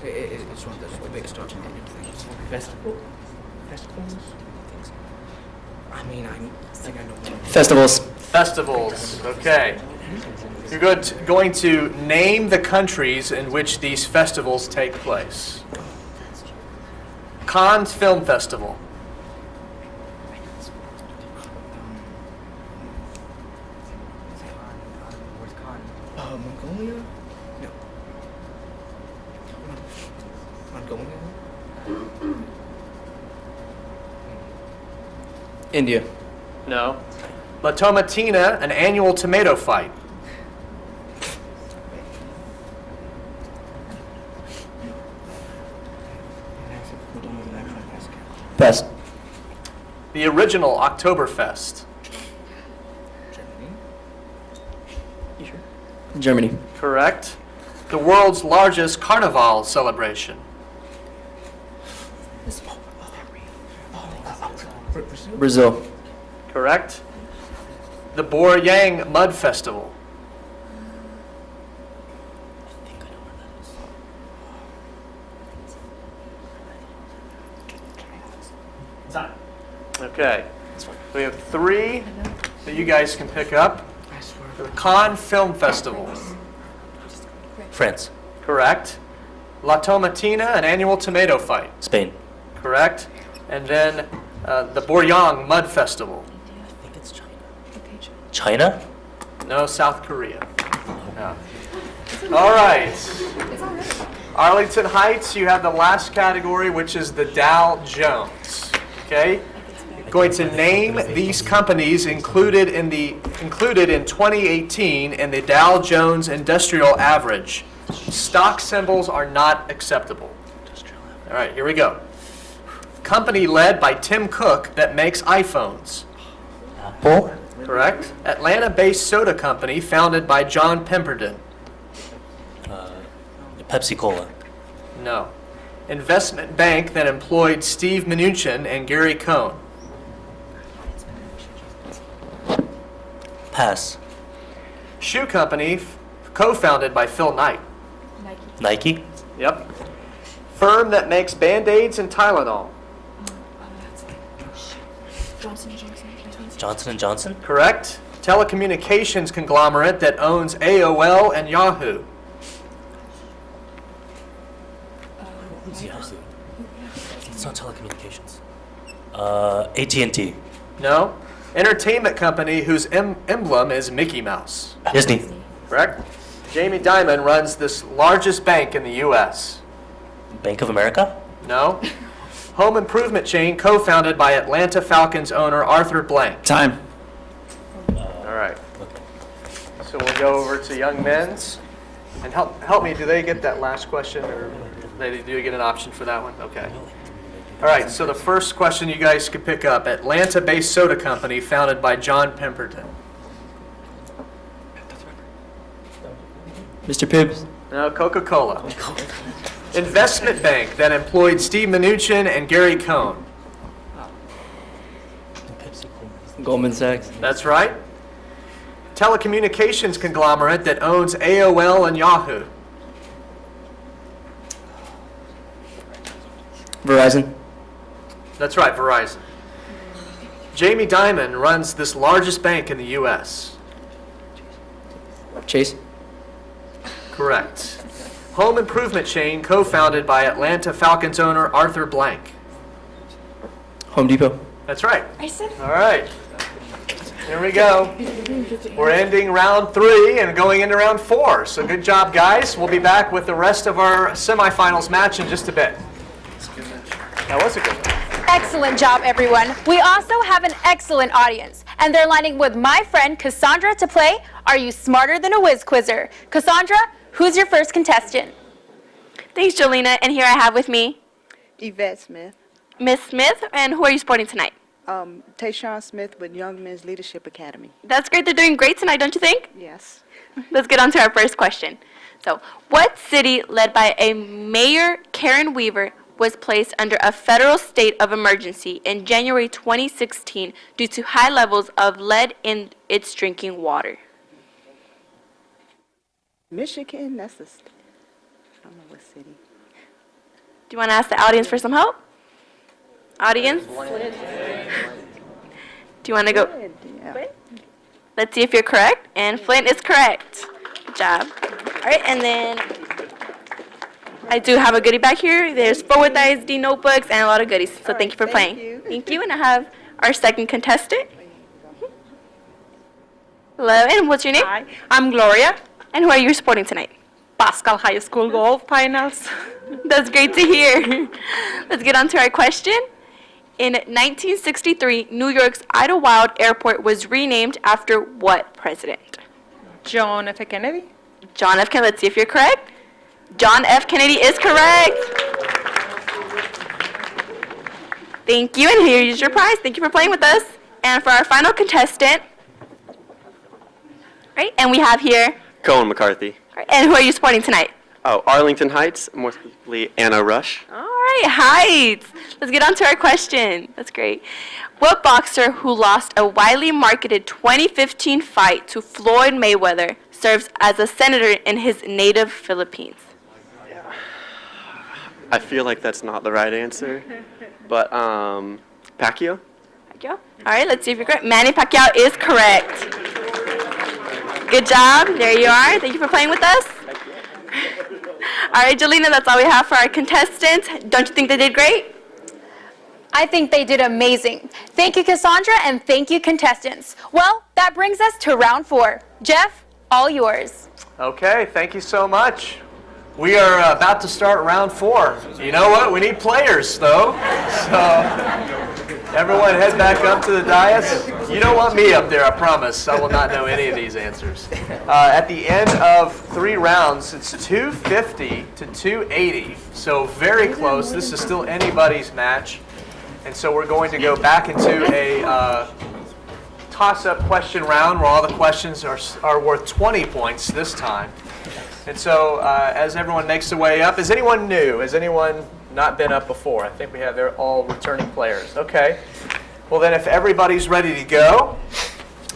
It's one of the biggest documented things. Festivals? I mean, I think I know more. Festivals. Festivals, okay. You're going to name the countries in which these festivals take place. Cannes Film Festival. Mongolia? No. Mongolia? India. No. La Tomatina, an annual tomato fight. Pass. The original Oktoberfest. Germany. Correct. The world's largest carnival celebration. Brazil. Correct. The Boryang Mud Festival. Time. Okay. We have 3 that you guys can pick up. The Cannes Film Festival. France. Correct. La Tomatina, an annual tomato fight. Spain. Correct. And then the Boryang Mud Festival. I think it's China. China? No, South Korea. No. All right. Arlington Heights, you have the last category, which is the Dow Jones. Okay? Going to name these companies included in 2018 in the Dow Jones Industrial Average. Stock symbols are not acceptable. All right, here we go. Company led by Tim Cook that makes iPhones. Apple. Correct. Atlanta-based soda company founded by John Pemberton. Pepsi-Cola. No. Investment bank that employed Steve Mnuchin and Gary Cohn. Pass. Shoe company co-founded by Phil Knight. Nike. Yep. Firm that makes Band-Aids and Tylenol. Johnson & Johnson. Correct. Telecommunications conglomerate that owns AOL and Yahoo. Yahoo. It's not telecommunications. AT&T. No. Entertainment company whose emblem is Mickey Mouse. Disney. Correct. Jamie Dimon runs this largest bank in the U.S. Bank of America? No. Home improvement chain co-founded by Atlanta Falcons owner Arthur Blank. Time. All right. So we'll go over to young men's. And help me, do they get that last question, or do you get an option for that one? Okay. All right, so the first question you guys could pick up. Atlanta-based soda company founded by John Pemberton. Mr. Pibbs. No, Coca-Cola. Investment bank that employed Steve Mnuchin and Gary Cohn. Goldman Sachs. That's right. Telecommunications conglomerate that owns AOL and Yahoo. Verizon. That's right, Verizon. Jamie Dimon runs this largest bank in the U.S. Chase. Correct. Home improvement chain co-founded by Atlanta Falcons owner Arthur Blank. Home Depot. That's right. I said. All right. Here we go. We're ending round 3 and going into round 4. So good job, guys. We'll be back with the rest of our semifinals match in just a bit. That was a good one. Excellent job, everyone. We also have an excellent audience, and they're lining with my friend Cassandra to play Are You Smarter Than a Whiz Quizzer? Cassandra, who's your first contestant? Thanks, Jolena. And here I have with me Yvette Smith. Miss Smith. And who are you supporting tonight? Tayshawn Smith with Young Men's Leadership Academy. That's great. They're doing great tonight, don't you think? Yes. Let's get on to our first question. So, what city led by a Mayor Karen Weaver was placed under a federal state of emergency in January 2016 due to high levels of lead in its drinking water? Michigan, that's I don't know what city. Do you want to ask the audience for some help? Audience? Do you want to go? Yeah. Let's see if you're correct. And Flint is correct. Good job. All right, and then I do have a goodie back here. There's 4 with ISD notebooks and a lot of goodies. So thank you for playing. Thank you. And I have our second contestant. Hello, and what's your name? Hi, I'm Gloria. And who are you supporting tonight? Pascal High School Golf Finals. That's great to hear. Let's get on to our question. In 1963, New York's Idlewild Airport was renamed after what president? John F. Kennedy. John F. Kennedy. Let's see if you're correct. John F. Kennedy is correct. Thank you, and here's your prize. Thank you for playing with us. And for our final contestant, right? And we have here. Cohen McCarthy. Right, and who are you supporting tonight? Oh, Arlington Heights, more specifically Anna Rush. All right, Heights. Let's get on to our question. That's great. What boxer who lost a widely marketed 2015 fight to Floyd Mayweather serves as a senator in his native Philippines? I feel like that's not the right answer, but Pacquiao? Pacquiao? All right, let's see if you're correct. Manny Pacquiao is correct. Good job. There you are. Thank you for playing with us. All right, Jolena, that's all we have for our contestants. Don't you think they did great? I think they did amazing. Thank you, Cassandra, and thank you, contestants. Well, that brings us to round 4. Jeff, all yours. Okay, thank you so much. We are about to start round 4. You know what? We need players, though. So everyone head back up to the dais. You don't want me up there, I promise. I will not know any of these answers. At the end of 3 rounds, it's 250 to 280. So very close. This is still anybody's match. And so we're going to go back into a toss-up question round where all the questions are worth 20 points this time. And so as everyone makes their way up, is anyone new? Has anyone not been up before? I think we have all returning players. Okay. Well, then if everybody's ready to go,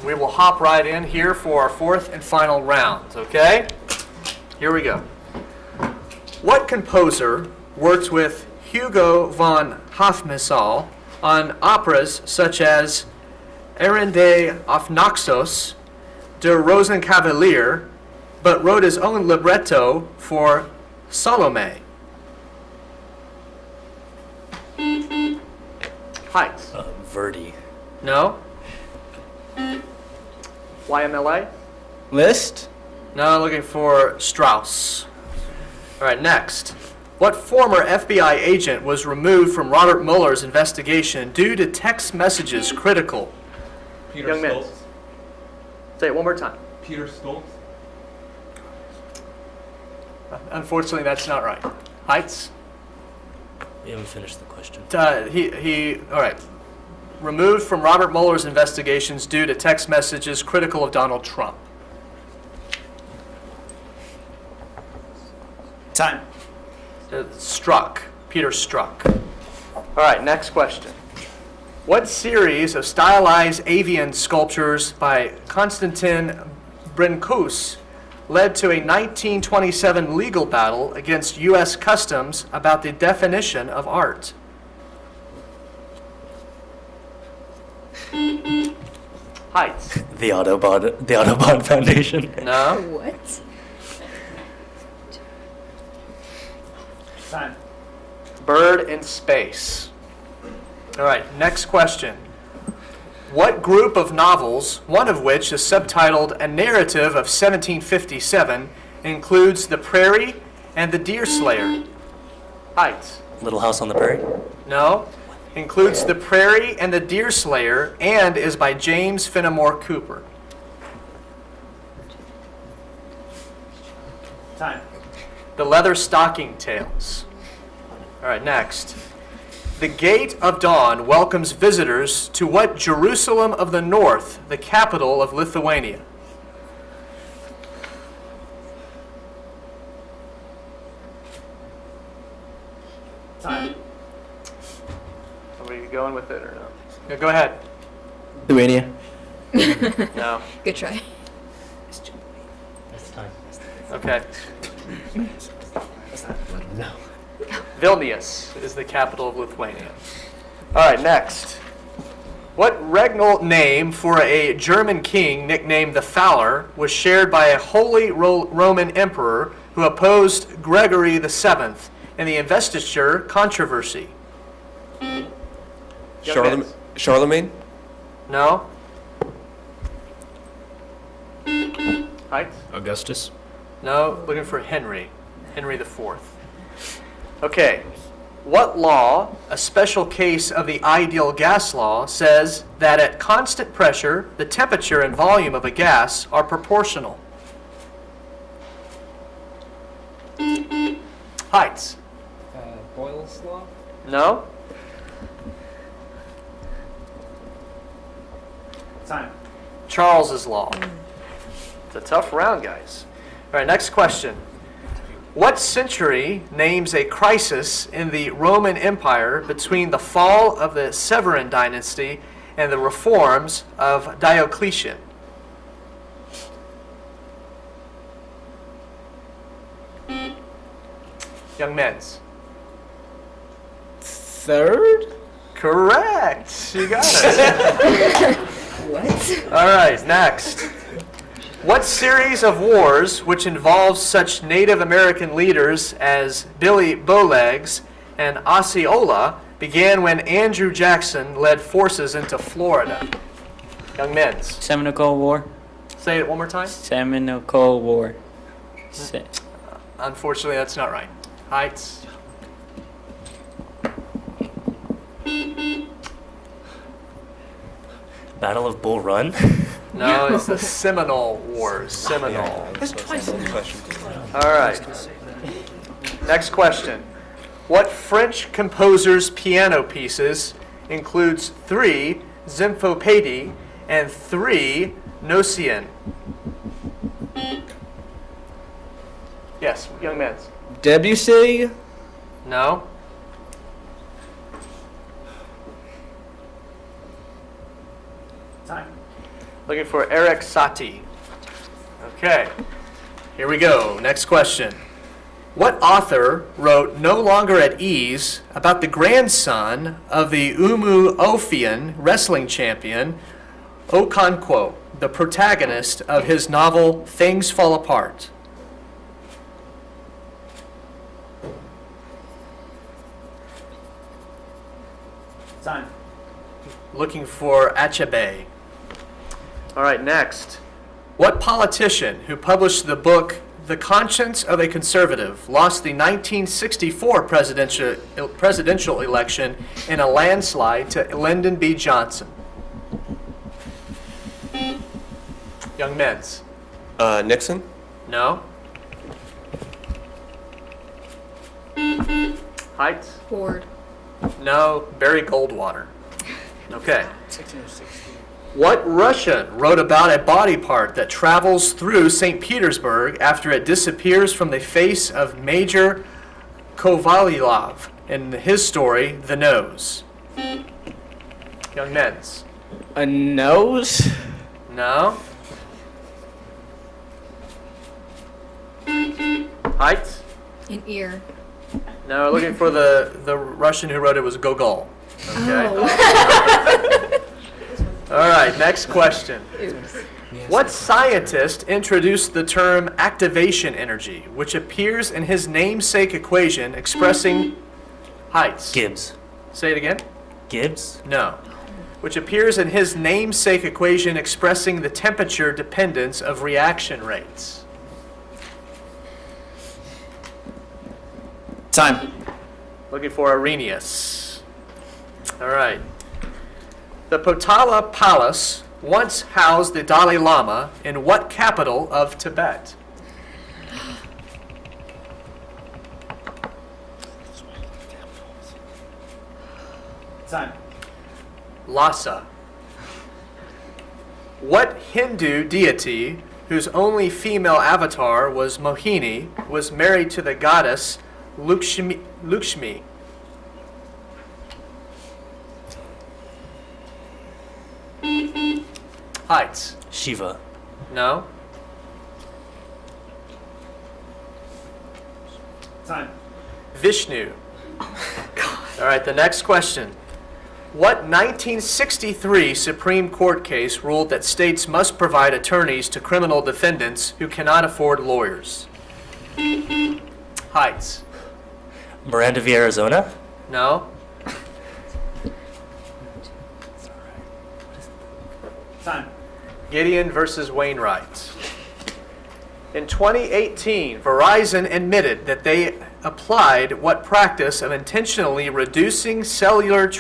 we will hop right in here for our 4th and final round. Okay? Here we go. What composer worked with Hugo von Hofmannsthal on operas such as Arende auf Naxos, Der Rosenkavalier, but wrote his own libretto for Salome? Heights. Verdi. No. YMLA? Liszt? No, looking for Strauss. All right, next. What former FBI agent was removed from Robert Mueller's investigation due to text messages critical? Peter Young men. Stoltz. Say it one more time. Peter Stoltz. Unfortunately, that's not right. Heights? We haven't finished the question. All right. Removed from Robert Mueller's investigations due to text messages critical of Donald Trump. Time. Struck. Peter Struck. All right, next question. What series of stylized avian sculptures by Konstantin Brinkus led to a 1927 legal battle against U.S. Customs about the definition of art? Heights. The Audubon Foundation. No. What? Time. Bird in Space. All right, next question. What group of novels, one of which is subtitled A Narrative of 1757, includes The Prairie and The Deerslayer? Heights. Little House on the Prairie. No. Includes The Prairie and The Deerslayer and is by James Fenimore Cooper. Time. The Leather Stocking Tales. All right, next. The Gate of Dawn welcomes visitors to what Jerusalem of the North, the capital of Lithuania? Time. Are we going with it or no? Yeah, go ahead. Lithuania. No. Good try. That's time. Okay. No. Vilnius is the capital of Lithuania. All right, next. What regnal name for a German king nicknamed the Fowler was shared by a Holy Roman emperor who opposed Gregory VII in the investiture controversy? Charlemagne? No? Heights? Augustus. No, looking for Henry IV. Okay. What law, a special case of the ideal gas law, says that at constant pressure, the temperature and volume of a gas are proportional? Heights? Boyle's Law? No? Time. Charles's law. It's a tough round, guys. All right, next question. What century names a crisis in the Roman Empire between the fall of the Severan dynasty and the reforms of Diocletian? Young men's. Third? Correct. You got it. What? All right, next. What series of wars, which involves such Native American leaders as Billy Bowlegs and Osceola, began when Andrew Jackson led forces into Florida? Young men's. Seminole War. Say it one more time. Seminole War. Unfortunately, that's not right. Heights. Battle of Bull Run. No, it's the Seminole Wars. Seminole. That's twice in the question. All right. Next question. What French composer's piano pieces includes 3 Zinfopédies and 3 Nocien? Yes, young men's. Debussy? No. Time. Looking for Eric Satie. Okay. Here we go. Next question. What author wrote No Longer at Ease about the grandson of the Umu-Ofian wrestling champion, Okonkwo, the protagonist of his novel Things Fall Apart? Time. Looking for Achebe. All right, next. What politician who published the book The Conscience of a Conservative lost the 1964 presidential election in a landslide to Lyndon B. Johnson? Young men's. Nixon? No. Heights? Ford. No. Barry Goldwater. Okay. What Russian wrote about a body part that travels through St. Petersburg after it disappears from the face of Major Kovalyov in his story, The Nose? Young men's. A nose? No. Heights? An ear. No, looking for the Russian who wrote it was Gogol. Okay. All right, next question. What scientist introduced the term activation energy, which appears in his namesake equation expressing heights? Gibbs. Say it again. Gibbs? No. Which appears in his namesake equation expressing the temperature dependence of reaction rates. Time. Looking for Arrhenius. All right. The Potala Palace once housed the Dalai Lama in what capital of Tibet? Time. Lhasa. What Hindu deity, whose only female avatar was Mohini, was married to the goddess Lakshmi? Heights. Shiva. No. Time. Vishnu. All right, the next question. What 1963 Supreme Court case ruled that states must provide attorneys to criminal defendants who cannot afford lawyers? Heights. Miranda v. Arizona? No. Time. Gideon versus Wainwright. In 2018, Verizon admitted that they applied what practice of intentionally reducing cellular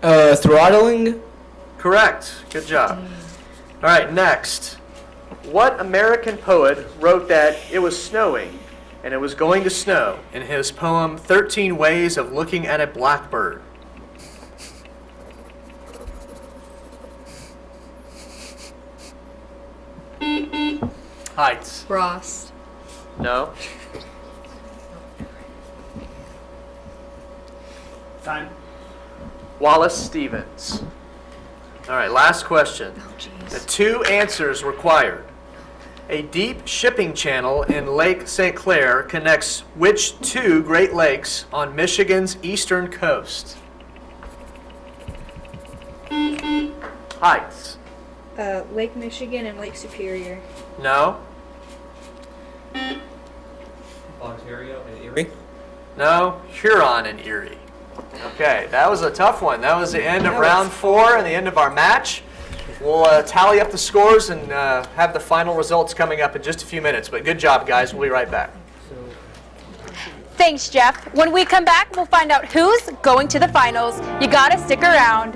Throttling? Correct. Good job. All right, next. What American poet wrote that it was snowing and it was going to snow in his poem 13 Ways of Looking at a Blackbird? Heights. Frost. No. Time. Wallace Stevens. All right, last question. The 2 answers required. A deep shipping channel in Lake St. Clair connects which 2 Great Lakes on Michigan's eastern coast? Heights. Lake Michigan and Lake Superior. No. Ontario and Erie? No. Huron and Erie. Okay, that was a tough one. That was the end of round 4 and the end of our match. We'll tally up the scores and have the final results coming up in just a few minutes. But good job, guys. We'll be right back. Thanks, Jeff. When we come back, we'll find out who's going to the finals. You gotta stick around.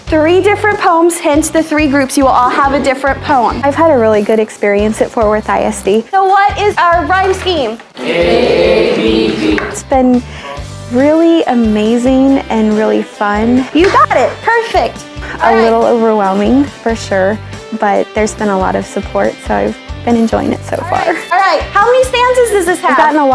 Three different poems, hence the 3 groups. You will all have a different poem. I've had a really good experience at Fort Worth ISD. So what is our rhyme scheme? It's been really amazing and really fun. You got it, perfect. A little overwhelming for sure, but there's been a lot of support, so I've been enjoying it so far. All right, how many stanzas does this have? I've gotten a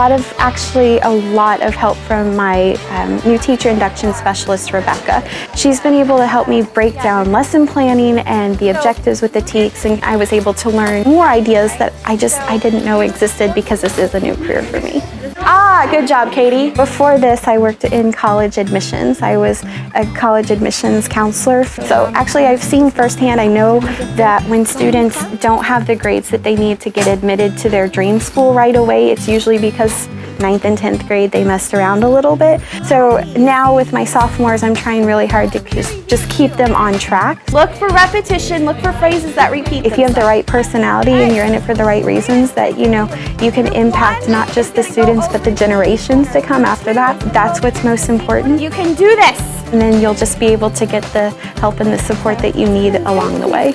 lot of help from my new teacher induction specialist, Rebecca. She's been able to help me break down lesson planning and the objectives with the TEKS, and I was able to learn more ideas that I didn't know existed because this is a new career for me. Good job, Katie. Before this, I worked in college admissions. I was a college admissions counselor. So actually, I've seen firsthand, I know that when students don't have the grades that they need to get admitted to their dream school right away, it's usually because 9th and 10th grade, they messed around a little bit. So now with my sophomores, I'm trying really hard to just keep them on track. Look for repetition, look for phrases that repeat. If you have the right personality and you're in it for the right reasons, that you can impact not just the students, but the generations to come after that. That's what's most important. You can do this! And then you'll just be able to get the help and the support that you need along the way.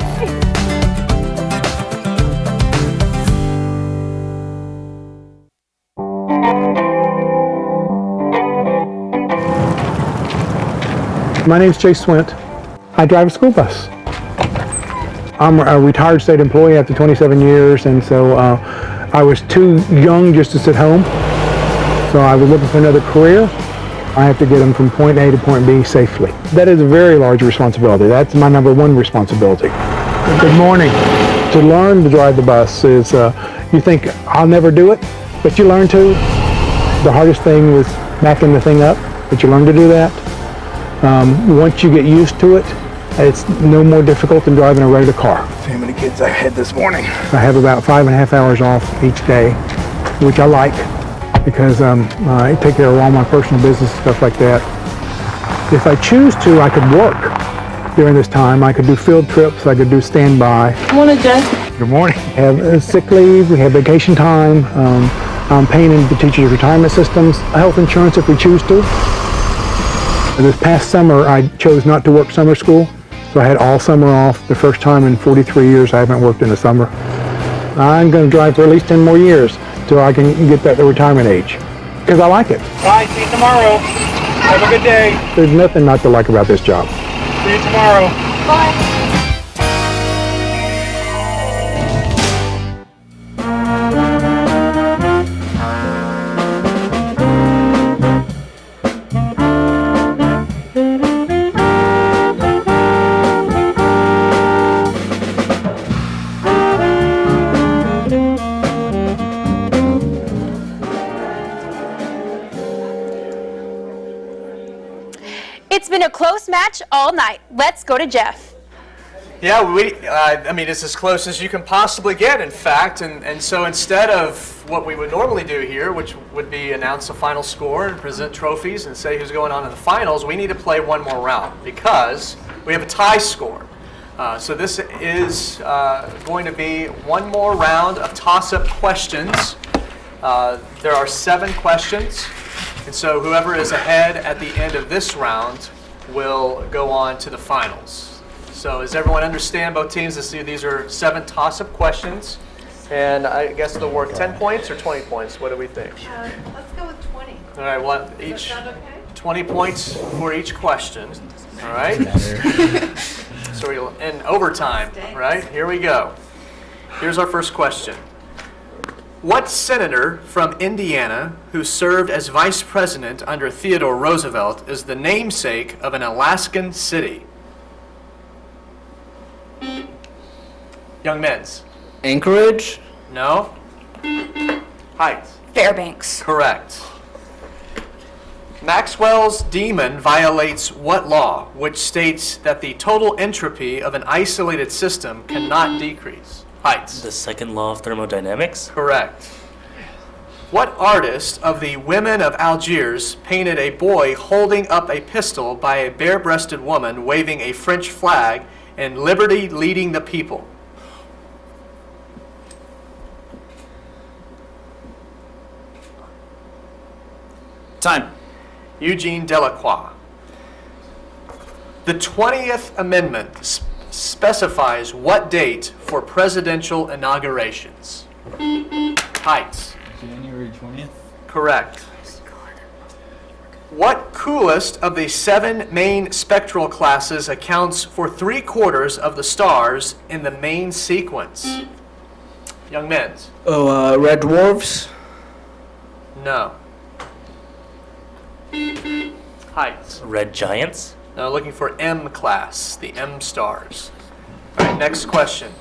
My name's Chase Swint. I drive a school bus. I'm a retired state employee after 27 years, and so I was too young just to sit home. So I was looking for another career. I have to get them from point A to point B safely. That is a very large responsibility. That's my number one responsibility. Good morning. To learn to drive the bus is, you think, I'll never do it, but you learn to. The hardest thing was backing the thing up, but you learn to do that. Once you get used to it, it's no more difficult than driving a regular car. See how many kids I had this morning. I have about 5.5 hours off each day, which I like because I take care of all my personal business, stuff like that. If I choose to, I could work during this time. I could do field trips, I could do standby. Good morning, Jay. Good morning. We have sick leave, we have vacation time. I'm paying into the teachers' retirement systems, health insurance if we choose to. This past summer, I chose not to work summer school, so I had all summer off. The first time in 43 years I haven't worked in the summer. I'm going to drive for at least 10 more years till I can get that to retirement age, because I like it. Bye, see you tomorrow. Have a good day. There's nothing not to like about this job. See you tomorrow. Bye. It's been a close match all night. Let's go to Jeff. Yeah, I mean, it's as close as you can possibly get, in fact. And so instead of what we would normally do here, which would be announce the final score and present trophies and say who's going on in the finals, we need to play one more round because we have a tie score. So this is going to be one more round of toss-up questions. There are 7 questions. And so whoever is ahead at the end of this round will go on to the finals. So does everyone understand both teams? These are 7 toss-up questions. And I guess they'll work 10 points or 20 points. What do we think? Let's go with 20. All right, well, Does that sound okay? 20 points for each question. All right? So we're in overtime, right? Here we go. Here's our first question. What senator from Indiana who served as vice president under Theodore Roosevelt is the namesake of an Alaskan city? Young men's. Anchorage? No. Heights. Fairbanks. Correct. Maxwell's demon violates what law, which states that the total entropy of an isolated system cannot decrease? Heights. The second law of thermodynamics? Correct. What artist of the Women of Algiers painted a boy holding up a pistol by a bare-breasted woman waving a French flag and liberty leading the people? Time. Eugene Delacroix. The 20th Amendment specifies what date for presidential inaugurations? Heights. January 20th. Correct. What coolest of the 7 main spectral classes accounts for 3/4 of the stars in the main sequence? Young men's. Oh, Red Dwarfs. No. Heights. Red Giants? Now looking for M class, the M stars. All right, next question.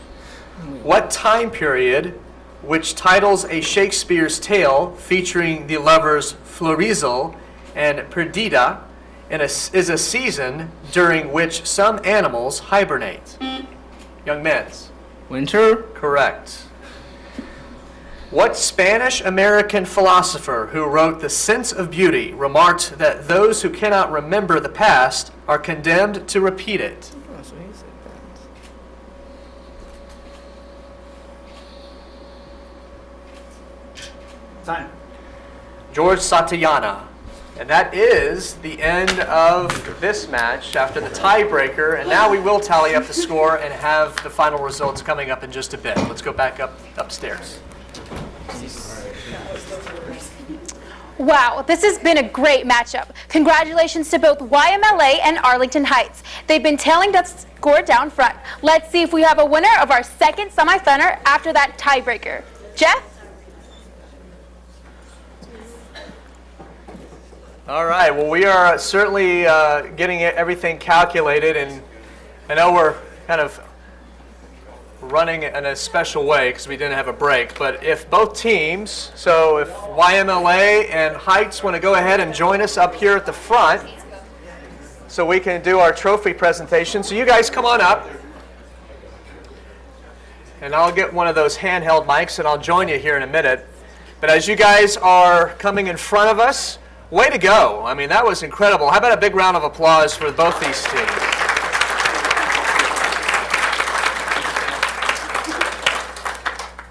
What time period, which titles a Shakespeare's tale featuring the lovers Florizel and Perdita, is a season during which some animals hibernate? Young men's. Winter. Correct. What Spanish-American philosopher who wrote The Sense of Beauty remarked that those who cannot remember the past are condemned to repeat it? Oh, so he said that. Time. George Satayana. And that is the end of this match after the tiebreaker. And now we will tally up the score and have the final results coming up in just a bit. Let's go back upstairs. Wow, this has been a great matchup. Congratulations to both YMLA and Arlington Heights. They've been tailing the score down front. Let's see if we have a winner of our second semifinal after that tiebreaker. Jeff? All right, well, we are certainly getting everything calculated, and I know we're kind of running in a special way because we didn't have a break, but if both teams, so if YMLA and Heights want to go ahead and join us up here at the front so we can do our trophy presentation. So you guys come on up, and I'll get one of those handheld mics and I'll join you here in a minute. But as you guys are coming in front of us, way to go. I mean, that was incredible. How about a big round of applause for both these teams?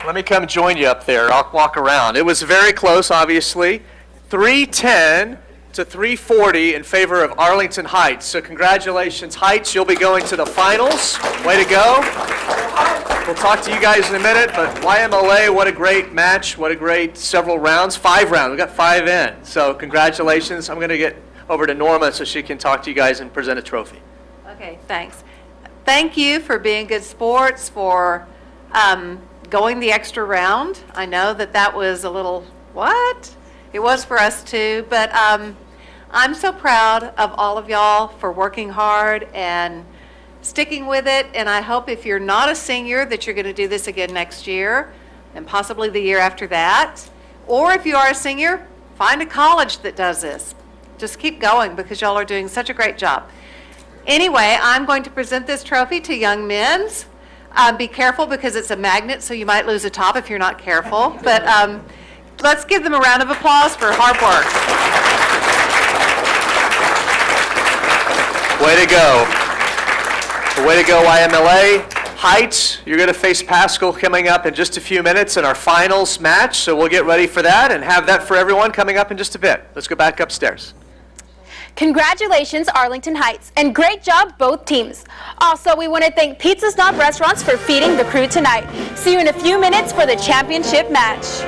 Let me come join you up there. I'll walk around. It was very close, obviously. 310 to 340 in favor of Arlington Heights. So congratulations, Heights. You'll be going to the finals. Way to go. We'll talk to you guys in a minute, but YMLA, what a great match. What a great several rounds. 5 rounds. We got 5 in. So congratulations. I'm going to get over to Norma so she can talk to you guys and present a trophy. Okay, thanks. Thank you for being good sports, for going the extra round. I know that was a little, what? It was for us too, but I'm so proud of all of y'all for working hard and sticking with it, and I hope if you're not a senior that you're going to do this again next year and possibly the year after that. Or if you are a senior, find a college that does this. Just keep going because y'all are doing such a great job. Anyway, I'm going to present this trophy to young men's. Be careful because it's a magnet, so you might lose a top if you're not careful. But let's give them a round of applause for hard work. Way to go. Way to go, YMLA. Heights, you're going to face Pascal coming up in just a few minutes in our finals match, so we'll get ready for that and have that for everyone coming up in just a bit. Let's go back upstairs. Congratulations, Arlington Heights, and great job, both teams. Also, we want to thank Pizza Snob Restaurants for feeding the crew tonight. See you in a few minutes for the championship match.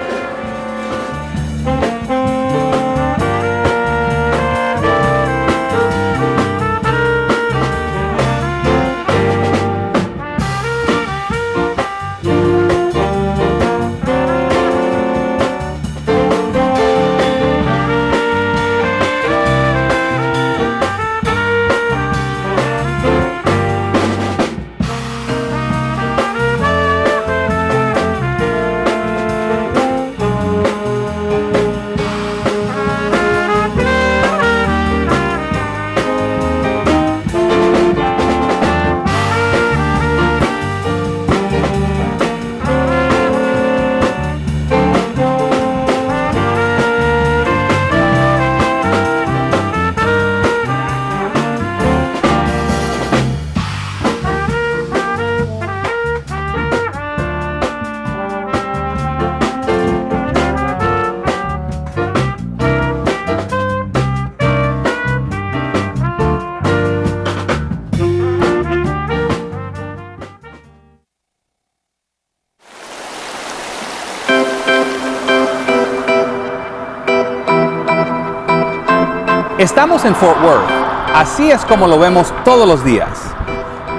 Estamos en Fort Worth, así es como lo vemos todos los días.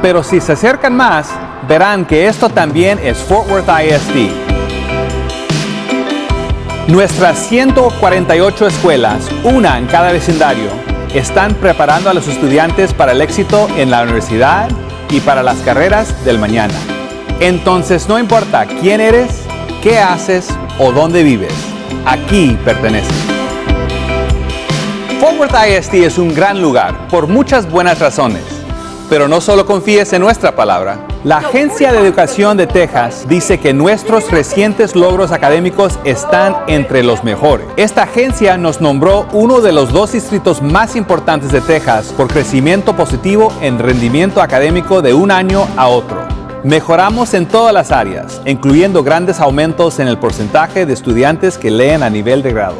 Pero si se acercan más, verán que esto también es Fort Worth ISD. Nuestras 148 escuelas, una en cada vecindario, están preparando a los estudiantes para el éxito en la universidad y para las carreras del mañana. Entonces, no importa quién eres, qué haces o dónde vives, aquí perteneces. Fort Worth ISD es un gran lugar por muchas buenas razones, pero no solo confíes en nuestra palabra. La Agencia de Educación de Texas dice que nuestros recientes logros académicos están entre los mejores. Esta agencia nos nombró uno de los 2 distritos más importantes de Texas por crecimiento positivo en rendimiento académico de un año a otro. Mejoramos en todas las áreas, incluyendo grandes aumentos en el porcentaje de estudiantes que leen a nivel de grado.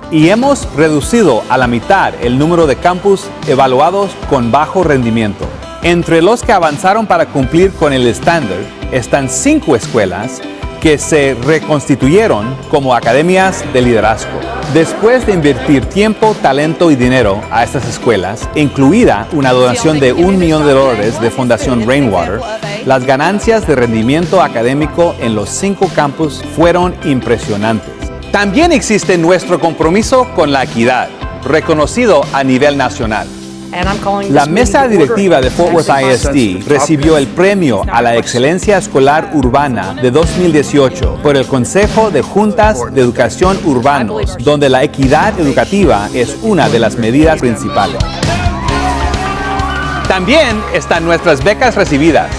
Y hemos reducido a la mitad el número de campus evaluados con bajo rendimiento. Entre los que avanzaron para cumplir con el estándar están 5 escuelas que se reconstituyeron como academias de liderazgo. Después de invertir tiempo, talento y dinero a estas escuelas, incluida una donación de $1 millón de Fundación Rainwater, las ganancias de rendimiento académico en los 5 campus fueron impresionantes. También existe nuestro compromiso con la equidad, reconocido a nivel nacional. La mesa directiva de Fort Worth ISD recibió el premio a la excelencia escolar urbana de 2018 por el Consejo de Juntas de Educación Urbanos, donde la equidad educativa es una de las medidas principales. También están nuestras becas recibidas.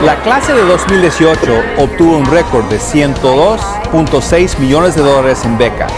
La clase de 2018 obtuvo un récord de $102.6 millones en becas.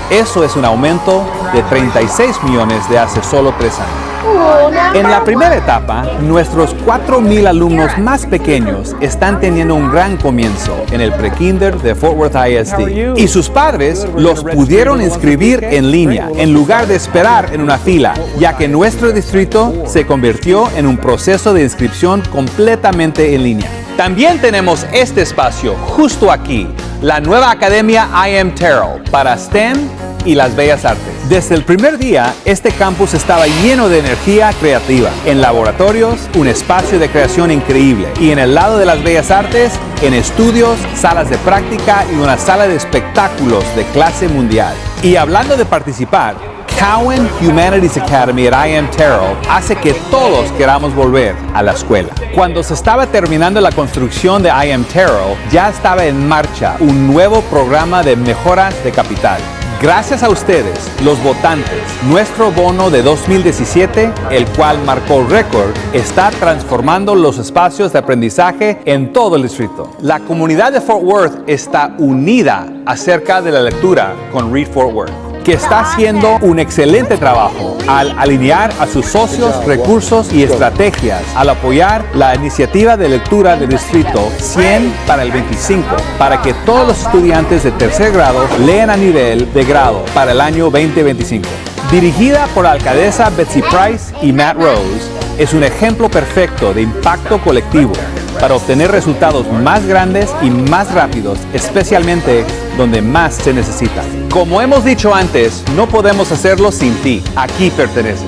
Eso es un aumento de 36 millones de hace solo 3 años. En la primera etapa, nuestros 4,000 alumnos más pequeños están teniendo un gran comienzo en el pre-kinder de Fort Worth ISD. Y sus padres los pudieron inscribir en línea, en lugar de esperar en una fila, ya que nuestro distrito se convirtió en un proceso de inscripción completamente en línea. También tenemos este espacio justo aquí, la nueva Academia I Am Terrell para STEM y las Bellas Artes. Desde el primer día, este campus estaba lleno de energía creativa. En laboratorios, un espacio de creación increíble. Y en el lado de las Bellas Artes, en estudios, salas de práctica y una sala de espectáculos de clase mundial. Y hablando de participar, Cowan Humanities Academy at I Am Terrell hace que todos queramos volver a la escuela. Cuando se estaba terminando la construcción de I Am Terrell, ya estaba en marcha un nuevo programa de mejoras de capital. Gracias a ustedes, los votantes, nuestro bono de 2017, el cual marcó récord, está transformando los espacios de aprendizaje en todo el distrito. La comunidad de Fort Worth está unida acerca de la lectura con Read Fort Worth, que está haciendo un excelente trabajo al alinear a sus socios, recursos y estrategias al apoyar la iniciativa de lectura del distrito 100 para el 25, para que todos los estudiantes de tercer grado lean a nivel de grado para el año 2025. Dirigida por la alcaldesa Betsy Price y Matt Rose, es un ejemplo perfecto de impacto colectivo para obtener resultados más grandes y más rápidos, especialmente donde más se necesita. Como hemos dicho antes, no podemos hacerlo sin ti. Aquí perteneces.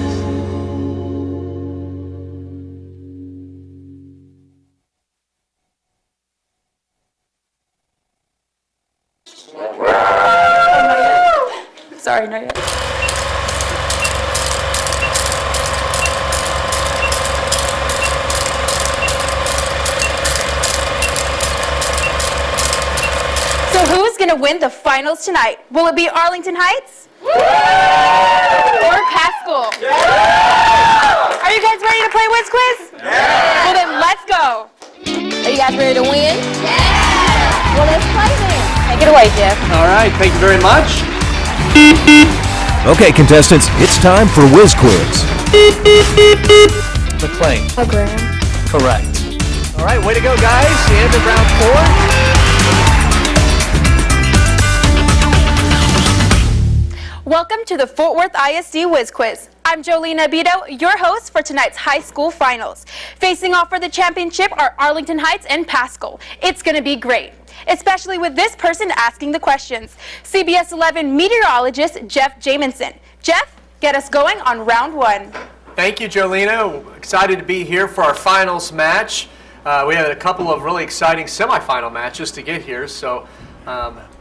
Sorry, no yet. So who's going to win the finals tonight? Will it be Arlington Heights? Or Pascal? Are you guys ready to play Whiz Quiz? Well then, let's go. Are you guys ready to win? Yeah! Well, let's play then. Take it away, Jeff. All right, thank you very much. Okay, contestants, it's time for Whiz Quiz. McLean. A gram. Correct. All right, way to go, guys. The end of round 4. Welcome to the Fort Worth ISD Whiz Quiz. I'm Jolene Abito, your host for tonight's high school finals. Facing off for the championship are Arlington Heights and Pascal. It's going to be great, especially with this person asking the questions, CBS 11 meteorologist Jeff Jamison. Jeff, get us going on round 1. Thank you, Jolena. Excited to be here for our finals match. We had a couple of really exciting semifinal matches to get here, so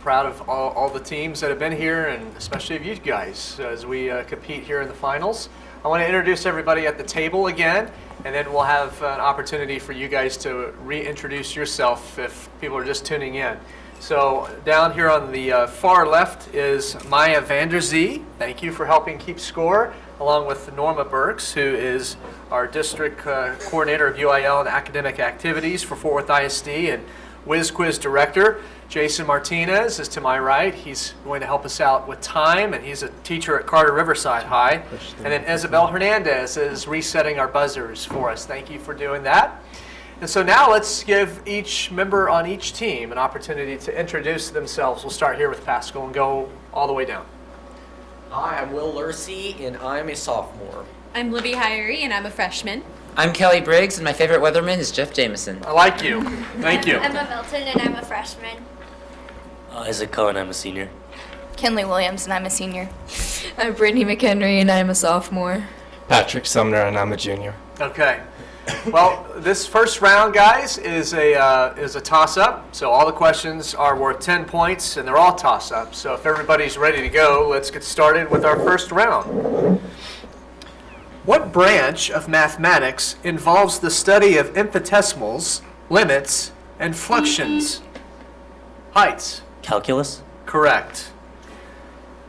proud of all the teams that have been here, and especially of you guys as we compete here in the finals. I want to introduce everybody at the table again, and then we'll have an opportunity for you guys to reintroduce yourself if people are just tuning in. So down here on the far left is Maya Vanderzee. Thank you for helping keep score, along with Norma Burks, who is our district coordinator of UIL and academic activities for Fort Worth ISD, and Whiz Quiz director. Jason Martinez is to my right. He's going to help us out with time, and he's a teacher at Carter Riverside High. And then Isabel Hernandez is resetting our buzzers for us. Thank you for doing that. And so now let's give each member on each team an opportunity to introduce themselves. We'll start here with Pascal and go all the way down. Hi, I'm Will Lursey, and I'm a sophomore. I'm Libby Hyrie, and I'm a freshman. I'm Kelly Briggs, and my favorite weatherman is Jeff Jameson. I like you. Thank you. I'm Emma Milton, and I'm a freshman. Isaac Cohen, I'm a senior. Kinley Williams, and I'm a senior. I'm Brittany McHenry, and I'm a sophomore. Patrick Sumner, and I'm a junior. Okay. Well, this first round, guys, is a toss-up. So all the questions are worth 10 points, and they're all toss-ups. So if everybody's ready to go, let's get started with our first round. What branch of mathematics involves the study of infinitesimals, limits, and fluxions? Heights. Calculus? Correct.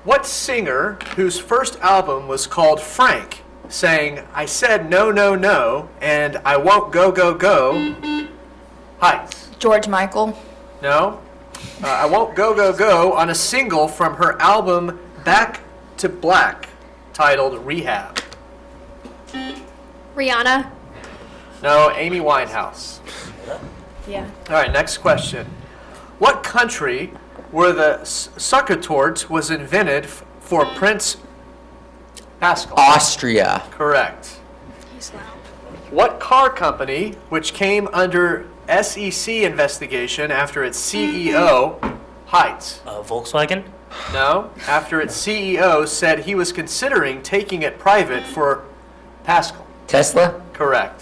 What singer, whose first album was called Frank, sang, "I said no, no, no, and I won't go, go, go"? Heights. George Michael. No. I Won't Go, Go, Go on a single from her album Back to Black, titled Rehab. Rihanna. No, Amy Winehouse. Yeah. All right, next question. What country where the succotorts was invented for Prince Pascal? Austria. Correct. What car company, which came under SEC investigation after its CEO, Heights? Volkswagen? No, after its CEO said he was considering taking it private for Pascal. Tesla? Correct.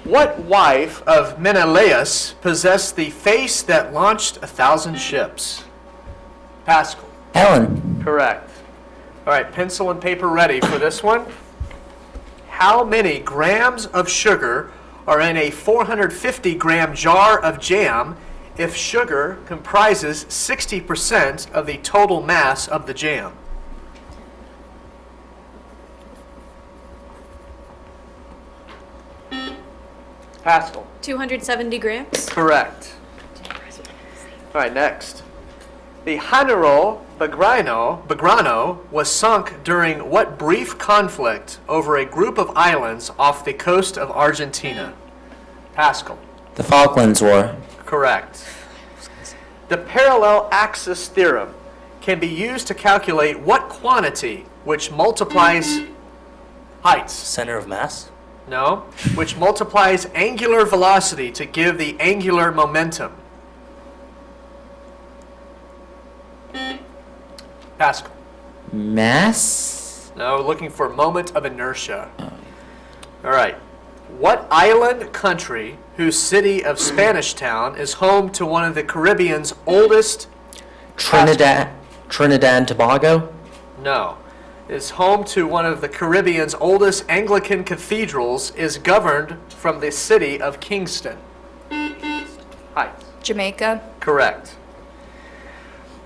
What wife of Menelaus possessed the face that launched 1,000 ships? Pascal. Helen. Correct. All right, pencil and paper ready for this one. How many grams of sugar are in a 450-gram jar of jam if sugar comprises 60% of the total mass of the jam? Pascal. 270 grams. Correct. All right, next. The General Belgrano was sunk during what brief conflict over a group of islands off the coast of Argentina? Pascal. The Falklands War. Correct. The parallel axis theorem can be used to calculate what quantity which multiplies heights? Center of mass? No, which multiplies angular velocity to give the angular momentum. Pascal. Mass? No, looking for moment of inertia. All right. What island country whose city of Spanish Town is home to one of the Caribbean's oldest... Trinidad and Tobago? No. Is home to one of the Caribbean's oldest Anglican cathedrals, is governed from the city of Kingston. Hi. Jamaica. Correct.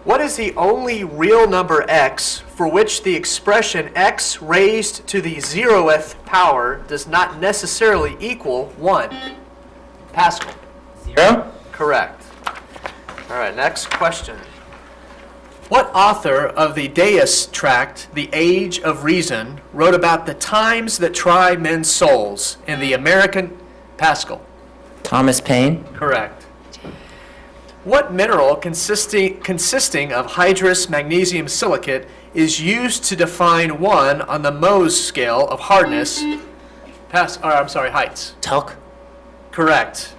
What is the only real number x for which the expression x raised to the 0th power does not necessarily equal 1? Pascal. 0? Correct. All right, next question. What author of the Deus tract, The Age of Reason, wrote about the times that try men's souls in the American... Pascal. Thomas Paine? Correct. What mineral consisting of hydrous magnesium silicate is used to define 1 on the Mohs scale of hardness? Heights. Talc. Correct.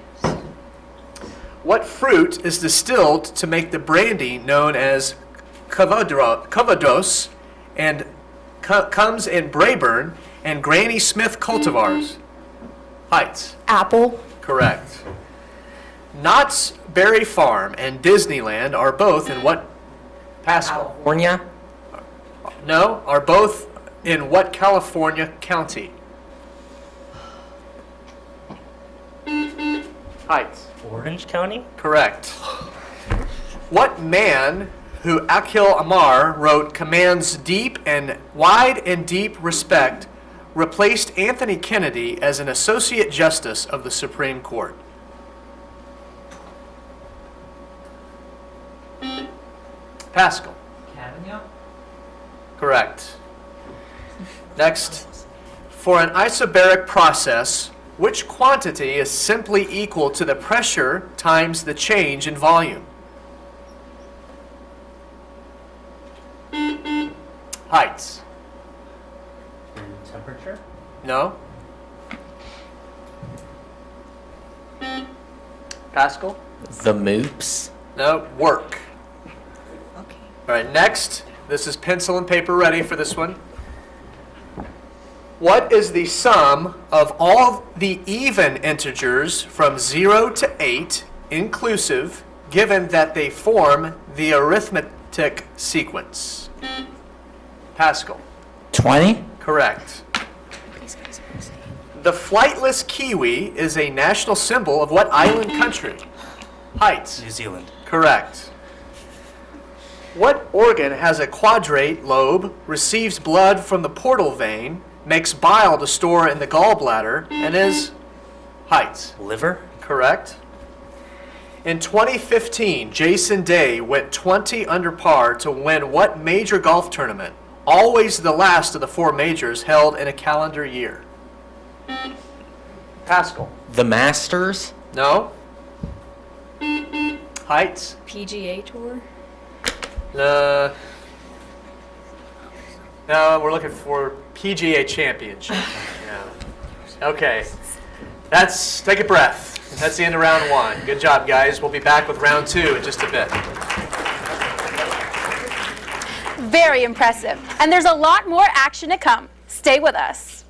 What fruit is distilled to make the brandy known as Calvados and comes in Braeburn and Granny Smith cultivars? Heights. Apple. Correct. Knott's Berry Farm and Disneyland are both in what, Pascal? California. No, are both in what California county? Heights. Orange County? Correct. What man who Akhil Amar wrote commands deep and wide and deep respect replaced Anthony Kennedy as an Associate Justice of the Supreme Court? Pascal. Kavanaugh. Correct. Next. For an isobaric process, which quantity is simply equal to the pressure times the change in volume? Heights. Temperature? No? Pascal? The moops. No. Work. Okay. All right, next. This is pencil and paper ready for this one. What is the sum of all the even integers from 0 to 8 inclusive, given that they form the arithmetic sequence? Pascal. 20. Correct. The flightless kiwi is a national symbol of what island country? Heights. New Zealand. Correct. What organ has a quadrate lobe, receives blood from the portal vein, makes bile to store in the gallbladder, and is? Heights. Liver? Correct. In 2015, Jason Day went 20 under par to win what major golf tournament? Always the last of the 4 majors held in a calendar year. Pascal. The Masters. No. Heights. PGA Tour. No, we're looking for PGA Championship. Yeah. Okay. Take a breath. That's the end of round 1. Good job, guys. We'll be back with round 2 in just a bit. Very impressive. And there's a lot more action to come. Stay with us.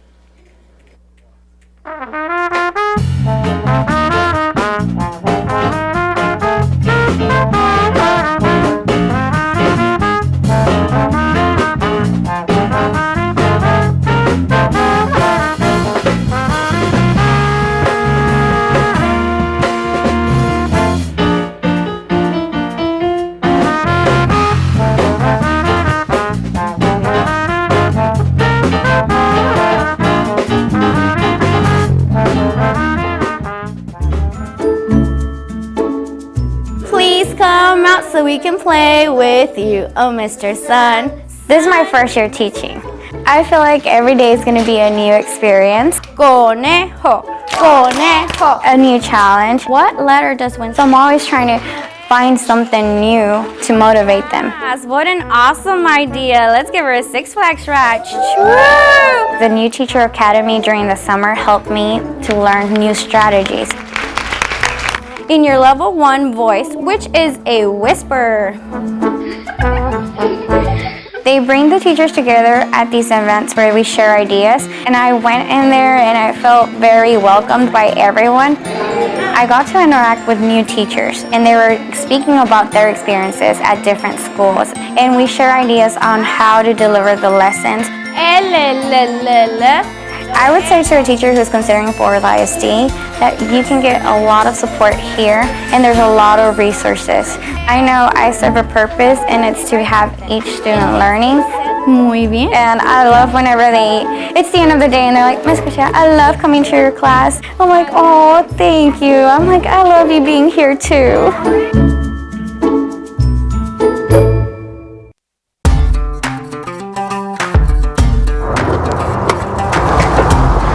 Come out so we can play with you, oh Mr. Sun. This is my first year teaching. I feel like every day is going to be a new experience. Conejo, conejo. A new challenge. What letter does win? So I'm always trying to find something new to motivate them. Yes, what an awesome idea. Let's give her a Six Flags stretch. Woo! The New Teacher Academy during the summer helped me to learn new strategies. In your level 1 voice, which is a whisper. They bring the teachers together at these events where we share ideas, and I went in there and I felt very welcomed by everyone. I got to interact with new teachers, and they were speaking about their experiences at different schools, and we share ideas on how to deliver the lessons. I would say to a teacher who's considering Fort Worth ISD that you can get a lot of support here, and there's a lot of resources. I know I serve a purpose, and it's to have each student learning. Muy bien. And I love whenever it's the end of the day and they're like, Miss Kasia, I love coming to your class. I'm like, oh, thank you. I'm like, I love you being here too.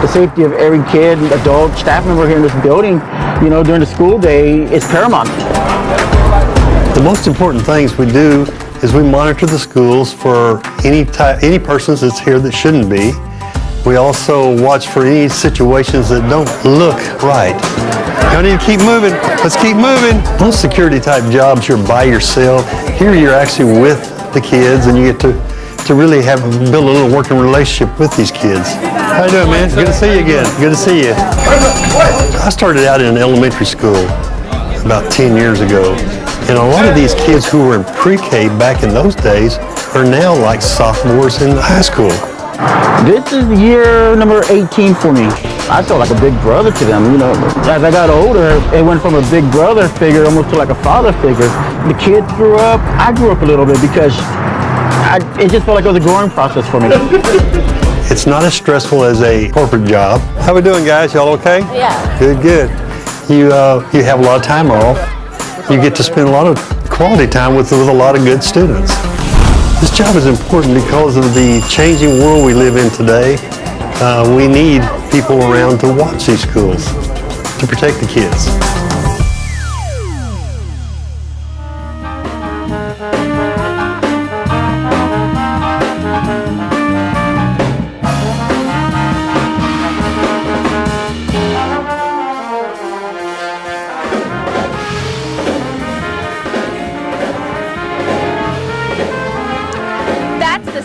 The safety of every kid, adult, staff member here in this building, during the school day is paramount. The most important things we do is we monitor the schools for any persons that's here that shouldn't be. We also watch for any situations that don't look right. You need to keep moving. Let's keep moving. Most security type jobs, you're by yourself. Here you're actually with the kids, and you get to really build a little working relationship with these kids. How you doing, man? Good to see you again. Good to see you. I started out in elementary school. about 10 years ago. And a lot of these kids who were in pre-K back in those days are now like sophomores in high school. This is year number 18 for me. I felt like a big brother to them, you know. As I got older, it went from a big brother figure almost to like a father figure. The kids grew up, I grew up a little bit because it just felt like it was a growing process for me. It's not as stressful as a corporate job. How we doing, guys? Y'all okay? Yeah. Good, good. You have a lot of time off. You get to spend a lot of quality time with a lot of good students. This job is important because of the changing world we live in today. We need people around to watch these schools, to protect the kids.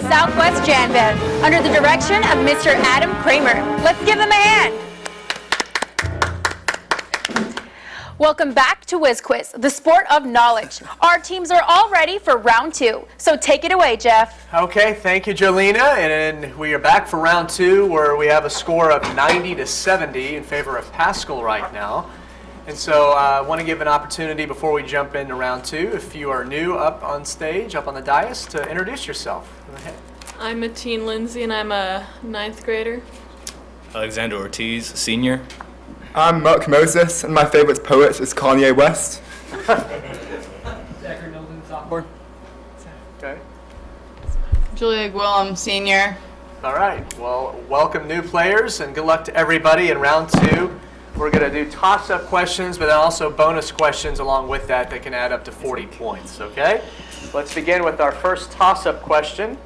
Southwest Jan Band under the direction of Mr. Adam Kramer. Let's give them a hand. Welcome back to Whiz Quiz, the sport of knowledge. Our teams are all ready for round 2, so take it away, Jeff. Okay, thank you, Jolena, and we are back for round 2 where we have a score of 90-70 in favor of Pascal right now. And so I want to give an opportunity before we jump into round 2, if you are new up on stage, up on the dais, to introduce yourself. Go ahead. I'm Mateen Lindsay, and I'm a 9th grader. Alexander Ortiz, senior. I'm Mark Moses, and my favorite poet is Kanye West. Zachary Milton, sophomore. Okay. Julia Gwillem, senior. All right. Well, welcome new players, and good luck to everybody in round 2. We're going to do toss-up questions, but then also bonus questions along with that that can add up to 40 points, okay? Let's begin with our first toss-up question.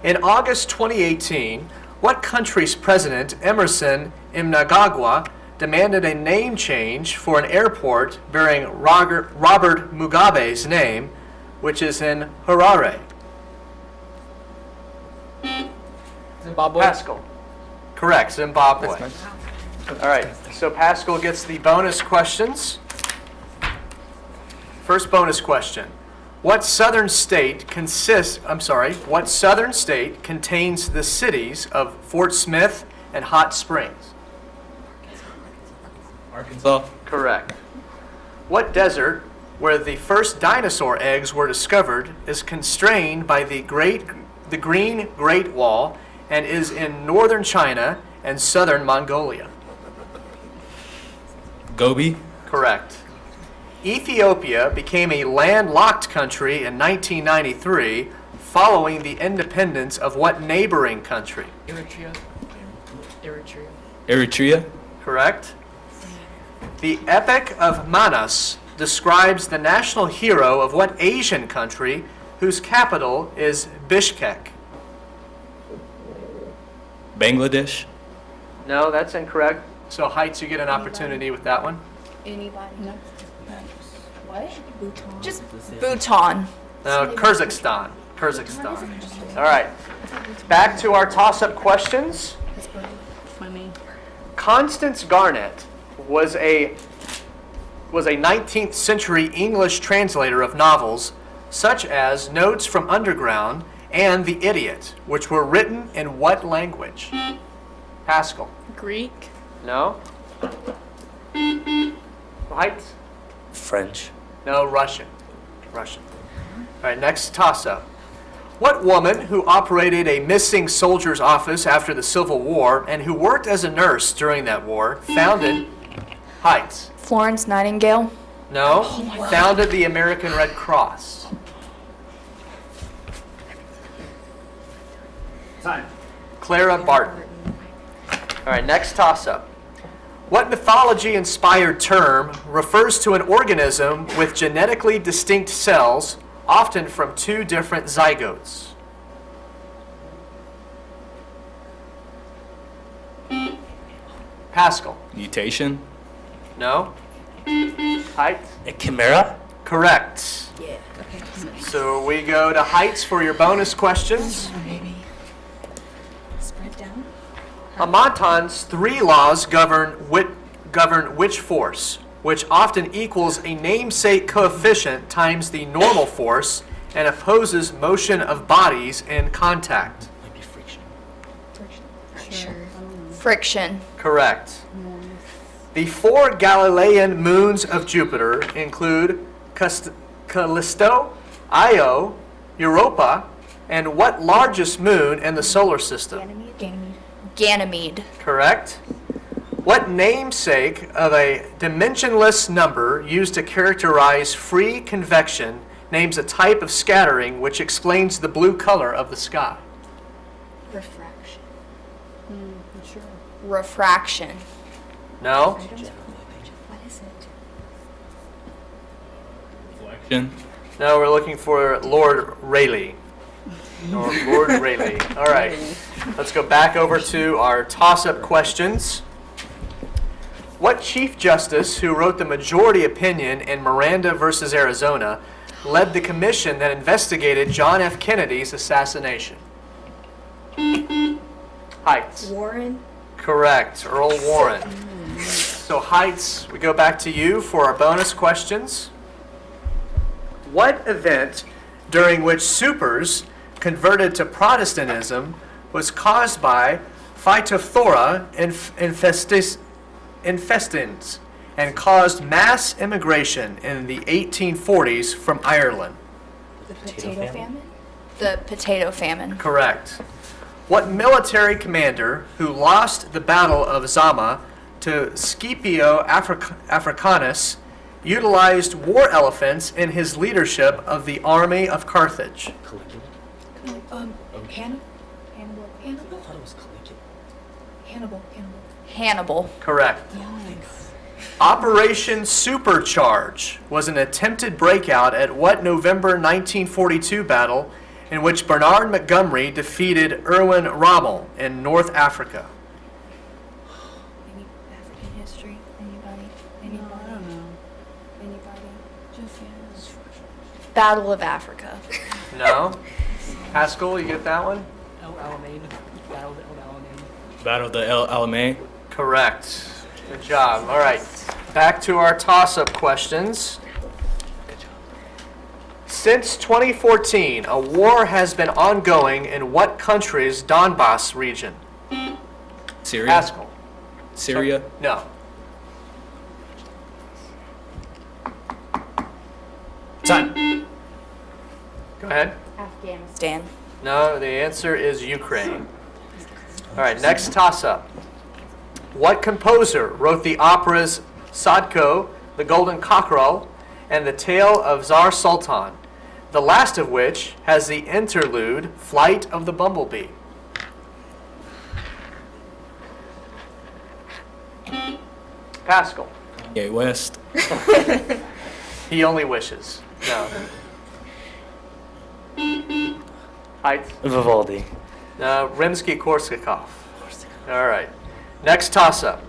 In August 2018, what country's president, Emerson Mnangagwa, demanded a name change for an airport bearing Robert Mugabe's name, which is in Harare? Zimbabwe. Pascal. Correct, Zimbabwe. All right, so Pascal gets the bonus questions. First bonus question. What southern state contains the cities of Fort Smith and Hot Springs? Arkansas. Correct. What desert, where the first dinosaur eggs were discovered, is constrained by the Green Great Wall and is in northern China and southern Mongolia? Gobi. Correct. Ethiopia became a landlocked country in 1993 following the independence of what neighboring country? Eritrea. Correct. The Epic of Manas describes the national hero of what Asian country whose capital is Bishkek? Bangladesh. No, that's incorrect. So Heights, you get an opportunity with that one. Anybody? No. What? Bhutan. Just Bhutan. No, Kyrgyzstan. All right. Back to our toss-up questions. Constance Garnett was a 19th century English translator of novels such as Notes from Underground and The Idiot, which were written in what language? Pascal. Greek. No. Heights? French. No, Russian. All right, next toss-up. What woman who operated a missing soldier's office after the Civil War and who worked as a nurse during that war founded Heights? Florence Nightingale. No, founded the American Red Cross. Time. Clara Barton. All right, next toss-up. What mythology-inspired term refers to an organism with genetically distinct cells, often from 2 different zygotes? Pascal. Mutation. No. Heights. A chimera. Correct. Yeah. Okay. So we go to Heights for your bonus questions. Spread down. Amaton's 3 laws govern which force? which often equals a namesake coefficient times the normal force and opposes motion of bodies in contact? Friction. Correct. The 4 Galilean moons of Jupiter include Callisto, Io, Europa, and what largest moon in the solar system? Ganymede. Correct. What namesake of a dimensionless number used to characterize free convection names a type of scattering which explains the blue color of the sky? Refraction. Refraction. No? What is it? Reflection. No, we're looking for Lord Rayleigh. Lord Rayleigh. All right. Let's go back over to our toss-up questions. What Chief Justice, who wrote the majority opinion in Miranda versus Arizona, led the commission that investigated John F. Kennedy's assassination? Heights. Warren. Correct. Earl Warren. So Heights, we go back to you for our bonus questions. What event during which supers converted to Protestantism was caused by Phytophthora infestans and caused mass immigration in the 1840s from Ireland? The potato famine? The potato famine. Correct. What military commander who lost the Battle of Zama to Scipio Africanus utilized war elephants in his leadership of the army of Carthage? Hannibal. Correct. Operation Supercharge was an attempted breakout at what November 1942 battle in which Bernard Montgomery defeated Erwin Rommel in North Africa? Any African history? Anybody? Anybody? I don't know. Anybody? Just yes. Battle of Africa. No? Haskell, you get that one? El Alamein. Battle of El Alamein. Battle of the El Alamein. Correct. Good job. All right. Back to our toss-up questions. Since 2014, a war has been ongoing in what country's Donbass region? Syria. Haskell. Syria. No. Time. Go ahead. Afghanistan. No, the answer is Ukraine. All right, next toss-up. What composer wrote the operas Sadko, The Golden Cockerel, and The Tale of Tsar Sultan, the last of which has the interlude Flight of the Bumblebee? Pascal. Okay, West. He only wishes. No. Heights. Vivaldi. No, Rimsky-Korsakov. All right. Next toss-up.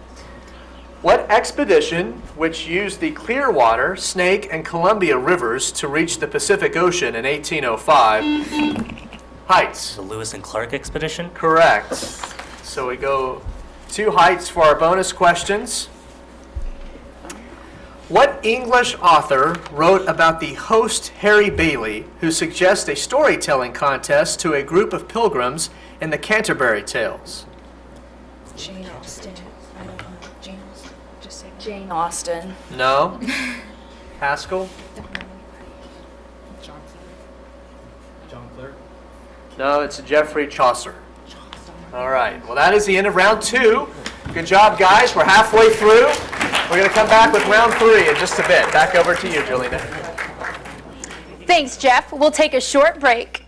What expedition, which used the Clearwater, Snake, and Columbia rivers to reach the Pacific Ocean in 1805? Heights. The Lewis and Clark expedition? Correct. So we go 2 Heights for our bonus questions. What English author wrote about the host Harry Bailey, who suggests a storytelling contest to a group of pilgrims in the Canterbury Tales? Jane Austen. I don't know. Jane Austen. Just say Jane Austen. No. Haskell? John Clerk. No, it's Geoffrey Chaucer. All right. Well, that is the end of round 2. Good job, guys. We're halfway through. We're going to come back with round 3 in just a bit. Back over to you, Jolena. Thanks, Jeff. We'll take a short break.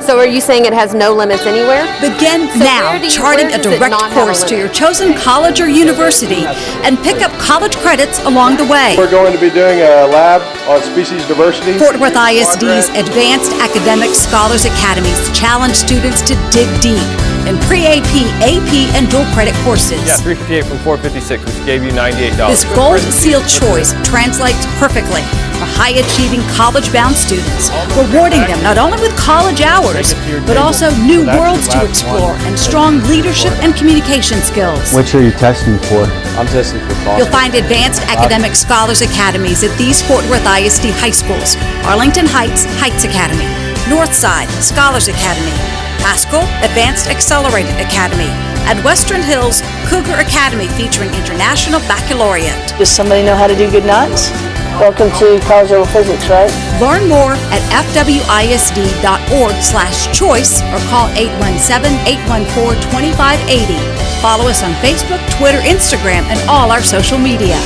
So are you saying it has no limits anywhere? Begin So now, where charting a does it direct not have a course to limit? your chosen college or university, and pick up college credits along the way. We're going to be doing a lab on species diversity. Fort Worth ISD's Advanced Academic Scholars Academies challenge students to dig deep in pre-AP, AP, and dual credit courses. Yeah, 358 from 456, which gave you $98. This gold seal choice translates perfectly for high-achieving college-bound students, rewarding them not only with college hours, but also new worlds to explore and strong leadership and communication skills. Which are you testing for? I'm testing for You'll find Advanced Academic Scholars Academies at these Fort Worth ISD high schools: Arlington Heights, Heights Academy; Northside, Scholars Academy; Haskell, Advanced Accelerated Academy; at Western Hills, Cougar Academy, featuring International Baccalaureate. Does somebody know how to do good knots? Welcome to college level physics, right? Learn more at fwisd.org/choice or call 817-814-2580. Follow us on Facebook, Twitter, Instagram, and all our social media.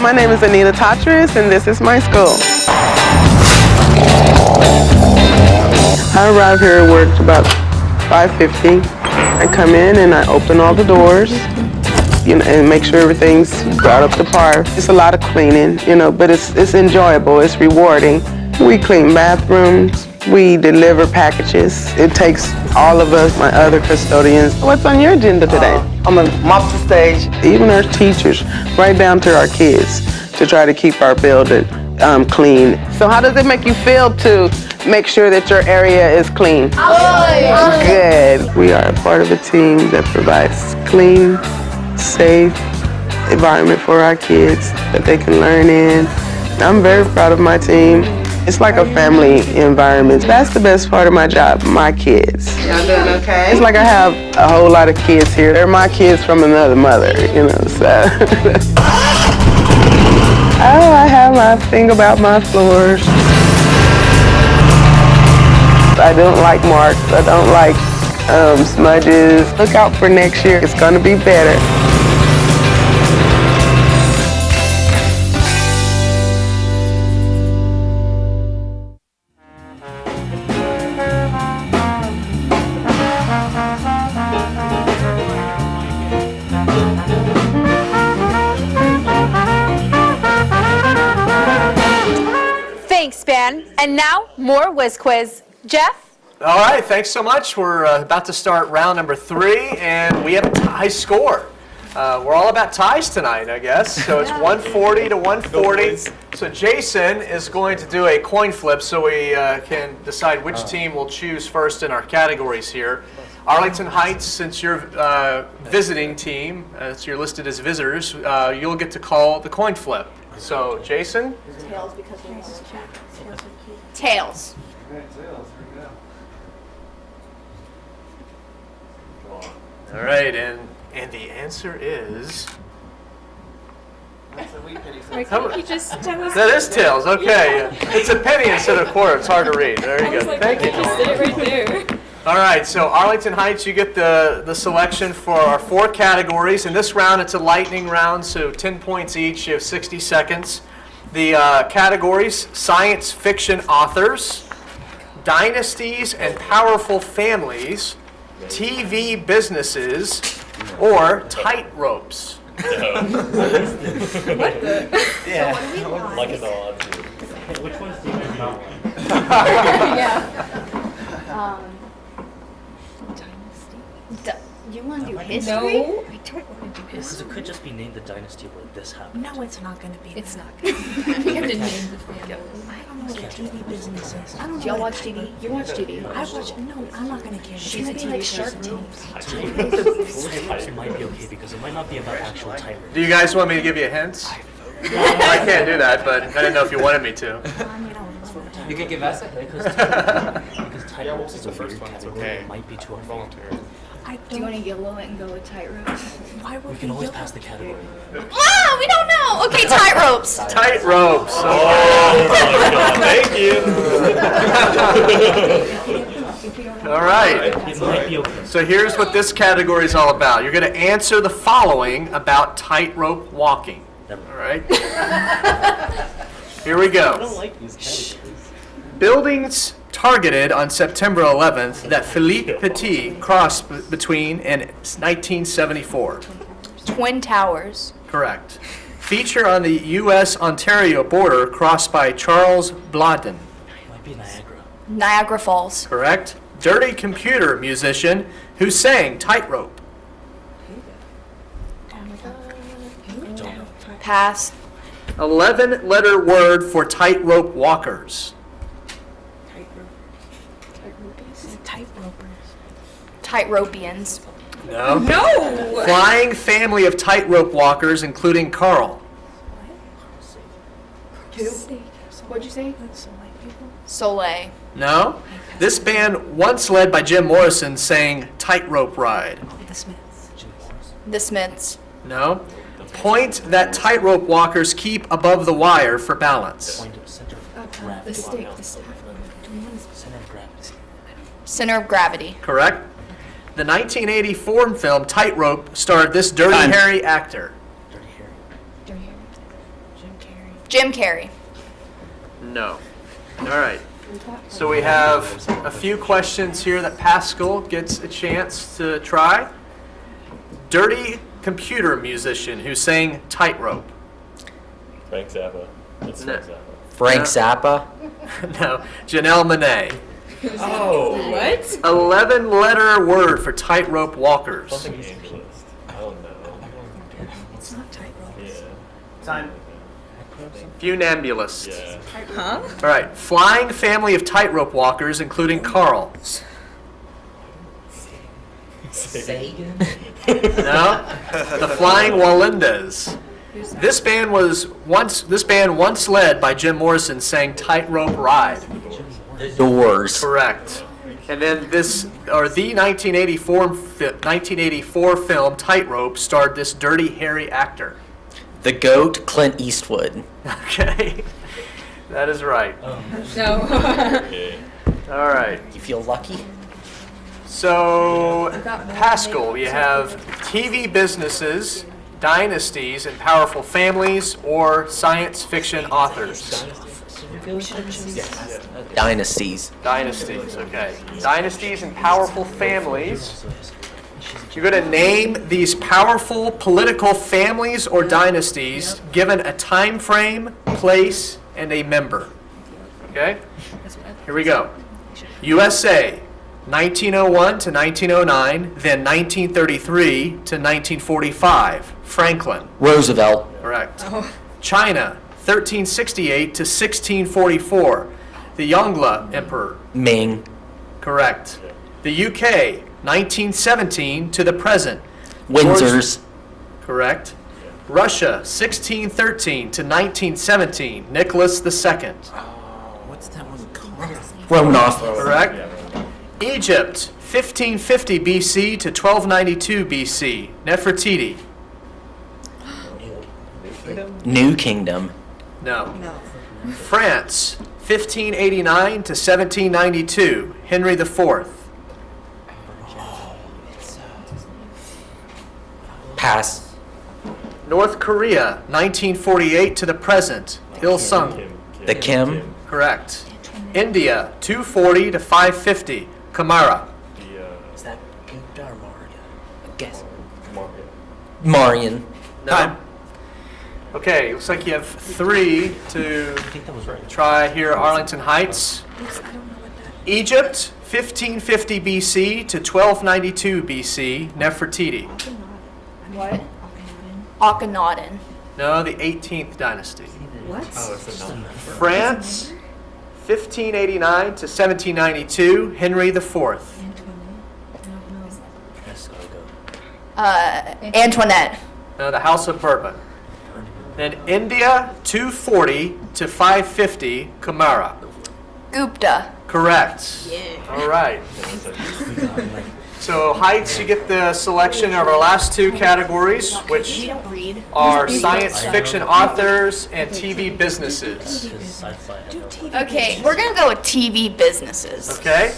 My name is Anita Tatris, and this is my school. I arrive here at work about 5:50. I come in and I open all the doors, and make sure everything's brought up to par. It's a lot of cleaning, but it's enjoyable, it's rewarding. We clean bathrooms, we deliver packages. It takes all of us, my other custodians. What's on your agenda today? I'm gonna mop the stage. Even our teachers, right down to our kids, to try to keep our building clean. So how does it make you feel to make sure that your area is clean? Good. We are a part of a team that provides clean, safe environment for our kids that they can learn in. I'm very proud of my team. It's like a family environment. That's the best part of my job, my kids. Y'all doing okay? It's like I have a whole lot of kids here. They're my kids from another mother, so. Oh, I have my thing about my floors. I don't like marks. I don't like smudges. Look out for next year. It's gonna be better. Thanks, Ben. And now, more Whiz Quiz. Jeff? All right, thanks so much. We're about to start round number 3, and we have a tie score. We're all about ties tonight, I guess. So it's 140 to 140. So Jason is going to do a coin flip so we can decide which team will choose first in our categories here. Arlington Heights, since you're visiting team, so you're listed as visitors, you'll get to call the coin flip. So Jason? Tails because we're Tails. All right, and the answer is... Why can't you just tell us? That is tails, okay. It's a penny instead of quarter. It's hard to read. There you go. Thank you. Just sit it right there. All right, so Arlington Heights, you get the selection for our 4 categories. In this round, it's a lightning round, so 10 points each. You have 60 seconds. The categories: science fiction authors, dynasties and powerful families, TV businesses, or tightropes. What the? Yeah, so what do we like it all. Which ones do you guys not want? Yeah. You want to do history? No. I don't want to do Because history. it could just be named the dynasty where this happened. No, it's not going to be. It's not. You have to name the family. I don't know what TV business is. I don't know. Do y'all watch TV? You watch TV? I watch. No, I'm not going to care. She's a TV Shark Tanks. Tightrope might be okay because it might not be about actual tightrope. Do you guys want me to give you hints? I can't do that, but I didn't know if you wanted me to. You can give us a hint. Because tightropes is a weird category. It might be too voluntary. Do you want to yellow it and go with tightrope? Why would We can always pass the category. Ah, we don't know. Okay, tightropes. Tightropes. Thank you. All right. So here's what this category is all about. You're going to answer the following about tightrope walking. All right. Here we go. Buildings targeted on September 11th that Philippe Petit crossed between in 1974. Twin Towers. Correct. Feature on the U.S.-Ontario border crossed by Charles Blondin. Might be Niagara. Niagara Falls. Correct. Dirty computer musician who sang Tightrope. Pass. 11-letter word for tightrope walkers. Tightropians. No. No! Flying family of tightrope walkers, including Carl. Who? What'd you say? Soleil. No. This band, once led by Jim Morrison, sang Tightrope Ride. The Smiths. The Smiths. No. Point that tightrope walkers keep above the wire for balance. The stick. Center of gravity. Correct. The 1984 film Tightrope starred this dirty, hairy actor. Jim Carrey. No. All right. So we have a few questions here that Pascal gets a chance to try. Dirty computer musician who sang Tightrope. Frank Zappa. It's No. Frank Zappa. No. Janelle Monáe. Oh. What? 11-letter word for tightrope walkers. Something agelist. I don't know. It's not tightrope. Yeah. Time. Funambulist. Yeah. Huh? All right. Flying family of tightrope walkers, including Carl. Sagan. No. The Flying Walindas. This band once led by Jim Morrison sang Tightrope Ride. The Doors. Correct. And then the 1984 film Tightrope starred this dirty, hairy actor. The Goat, Clint Eastwood. Okay. That is right. No. Okay. All right. You feel lucky? So, Pascal, you have TV businesses, dynasties, and powerful families, or science fiction authors. Dynasties. Dynasties, okay. Dynasties and powerful families. You're going to name these powerful political families or dynasties given a time frame, place, and a member. Okay? Here we go. USA, 1901 to 1909, then 1933 to 1945. Franklin. Roosevelt. Correct. China, 1368 to 1644. The Yongle Emperor. Ming. Correct. The UK, 1917 to the present. Windsors. Correct. Russia, 1613 to 1917. Nicholas II. What's that one called? Romanov. Correct. Egypt, 1550 BC to 1292 BC. Nefertiti. New Kingdom. No. France, 1589 to 1792. Henry IV. Pass. North Korea, 1948 to the present. Il Sung. The Kim. Correct. India, 240 to 550. Kamara. Is that Gupta or Maurya? Guess. Marion. No. Okay, looks like you have 3 to try here. Arlington Heights. Egypt, 1550 BC to 1292 BC. Nefertiti. What? Akhenaten. No, the 18th dynasty. What? France, 1589 to 1792. Henry IV. Antoinette. No, the House of Bourbon. Then India, 240 to 550. Kamara. Gupta. Correct. Yeah. All right. So Heights, you get the selection of our last 2 categories, which are science fiction authors and TV businesses. Okay, we're gonna go with TV businesses. Okay.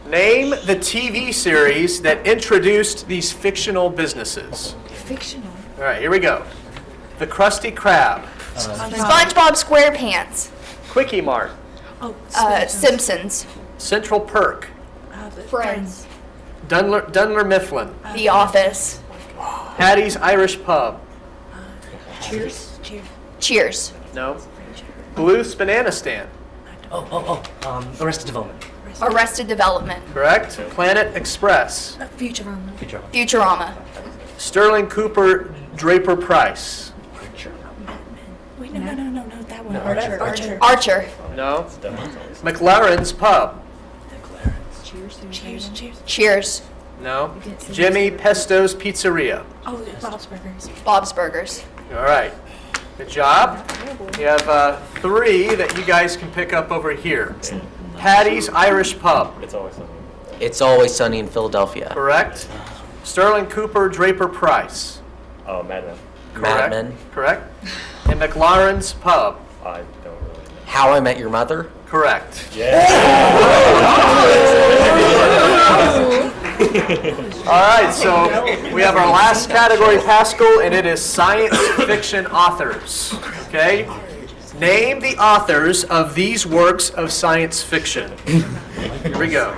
Name the TV series that introduced these fictional businesses. Fictional. All right, here we go. The Krusty Krab. SpongeBob SquarePants. Quickie Mart. Simpsons. Central Perk. Friends. Dunler Mifflin. The Office. Hattie's Irish Pub. Cheers. No. Bluth's Banana Stand. Arrested Development. Arrested Development. Correct. Planet Express. Futurama. Sterling Cooper Draper Price. Wait, no, that one. Archer. No. McLaren's Pub. Cheers. No. Jimmy Pesto's Pizzeria. Bob's Burgers. All right. Good job. You have 3 that you guys can pick up over here. Hattie's Irish Pub. It's Always Sunny in Philadelphia. Correct. Sterling Cooper Draper Price. Oh, Mad Men. Mad Men. Correct. And McLaren's Pub. I don't really know. How I Met Your Mother. Correct. All right, so we have our last category, Pascal, and it is science fiction authors. Okay? Name the authors of these works of science fiction. Here we go.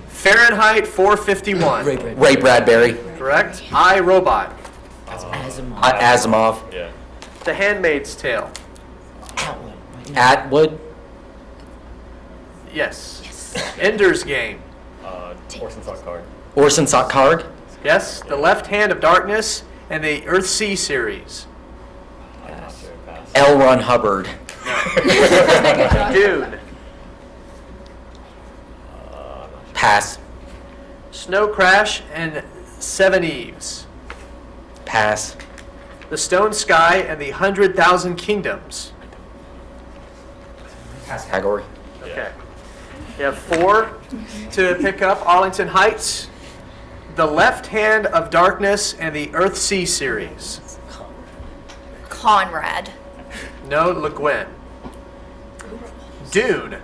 Fahrenheit 451. Ray Bradbury. Correct. I, Robot. Asimov. Yeah. The Handmaid's Tale. Atwood. Yes. Ender's Game. Orson Scott Card. Orson Scott Card. Yes. The Left Hand of Darkness and the Earthsea series. L. Ron Hubbard. Dune. Pass. Snow Crash and Seven Eves. Pass. The Stone Sky and the 100,000 Kingdoms. Category. Okay. You have 4 to pick up. Arlington Heights, The Left Hand of Darkness, and the Earthsea series. Conrad. No, Le Guin. Dune.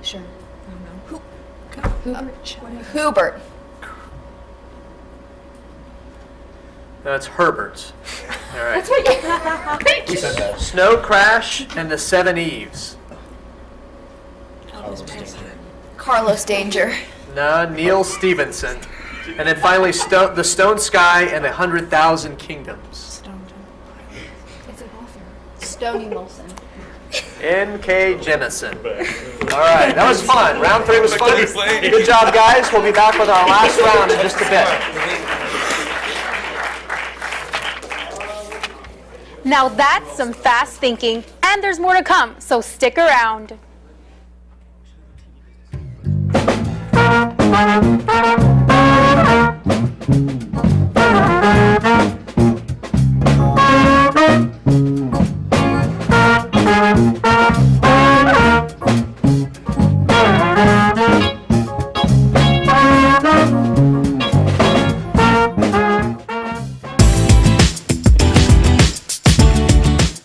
Sure. Hubert. That's Herbert. All right. That's what Who said that? Snow Crash and the Seven Eves. Carlos Danger. No, Neil Stevenson. And then finally, The Stone Sky and the 100,000 Kingdoms. It's an author. Stoney Wilson. N.K. Jemisin. All right, that was fun. Round 3 was fun. Good job, guys. We'll be back with our last round in just a bit. Now that's some fast thinking, and there's more to come, so stick around.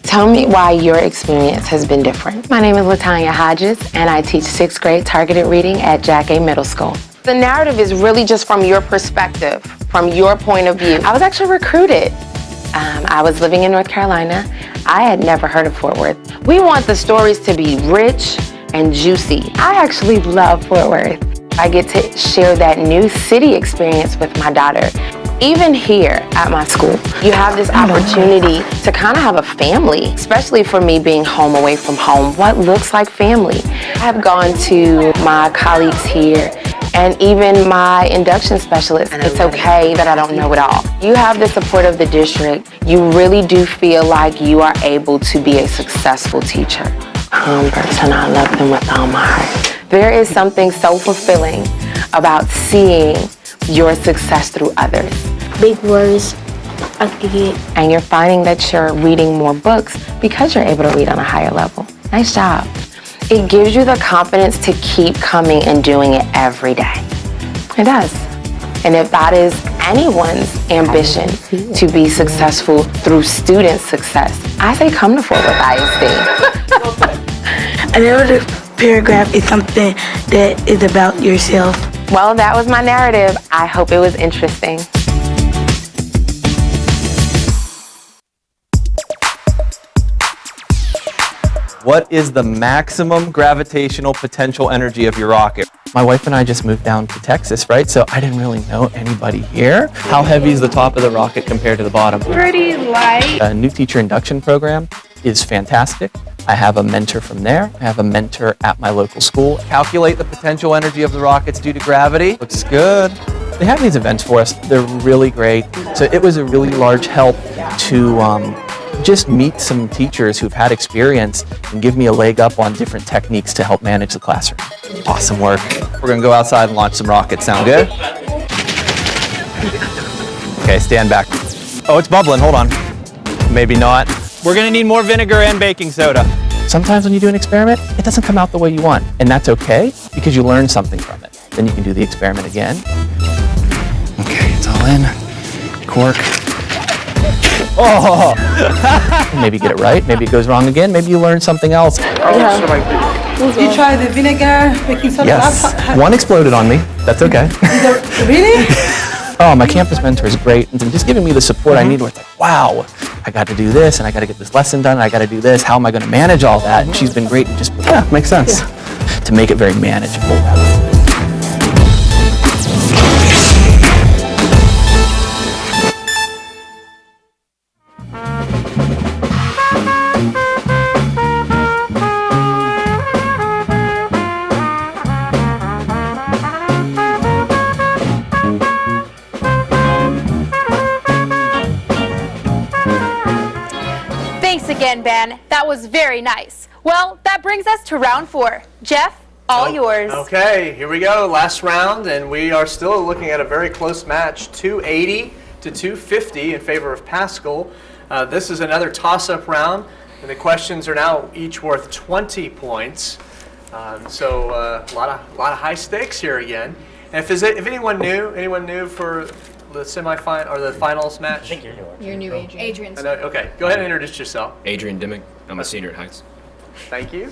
Tell me why your experience has been different. My name is LaTanya Hodges, and I teach 6th grade targeted reading at Jack A. Middle School. The narrative is really just from your perspective, from your point of view. I was actually recruited. I was living in North Carolina. I had never heard of Fort Worth. We want the stories to be rich and juicy. I actually love Fort Worth. I get to share that new city experience with my daughter. Even here at my school, you have this opportunity to kind of have a family, especially for me being home away from home. What looks like family? I have gone to my colleagues here and even my induction specialist. It's okay that I don't know it all. You have the support of the district. You really do feel like you are able to be a successful teacher. Person, I love them with all my heart. There is something so fulfilling about seeing your success through others. Big words I could get. And you're finding that you're reading more books because you're able to read on a higher level. Nice job. It gives you the confidence to keep coming and doing it every day. It does. And if that is anyone's ambition to be successful through student success, I say come to Fort Worth ISD. I never paragraph is something that is about yourself. Well, that was my narrative. I hope it was interesting. What is the maximum gravitational potential energy of your rocket? My wife and I just moved down to Texas, right? So I didn't really know anybody here. How heavy is the top of the rocket compared to the bottom? Pretty light. A new teacher induction program is fantastic. I have a mentor from there. I have a mentor at my local school. Calculate the potential energy of the rockets due to gravity. Looks good. They have these events for us. They're really great. So it was a really large help to just meet some teachers who've had experience and give me a leg up on different techniques to help manage the classroom. Awesome work. We're gonna go outside and launch some rockets. Sound good? Okay, stand back. Oh, it's bubbling, hold on. Maybe not. We're gonna need more vinegar and baking soda. Sometimes when you do an experiment, it doesn't come out the way you want, and that's okay because you learn something from it. Then you can do the experiment again. Okay, it's all in. Cork. Oh! Maybe get it right, maybe it goes wrong again, maybe you learn something else. You try the vinegar, baking soda? Yes, one exploded on me, that's okay. Really? Oh, my campus mentor is great, and just giving me the support I need where it's like, wow, I got to do this, and I got to get this lesson done, and I got to do this, how am I going to manage all that? And she's been great, and just, yeah, makes sense. To make it very manageable. Thanks again, Ben. That was very nice. Well, that brings us to round 4. Jeff, all yours. Okay, here we go. Last round, and we are still looking at a very close match, 280 to 250 in favor of Pascal. This is another toss-up round, and the questions are now each worth 20 points. So a lot of high stakes here again. And if anyone new for the semifinal or the finals match? I think you're new. You're new, Adrian. Okay, go ahead and introduce yourself. Adrian Dimmick. I'm a senior at Heights. Thank you.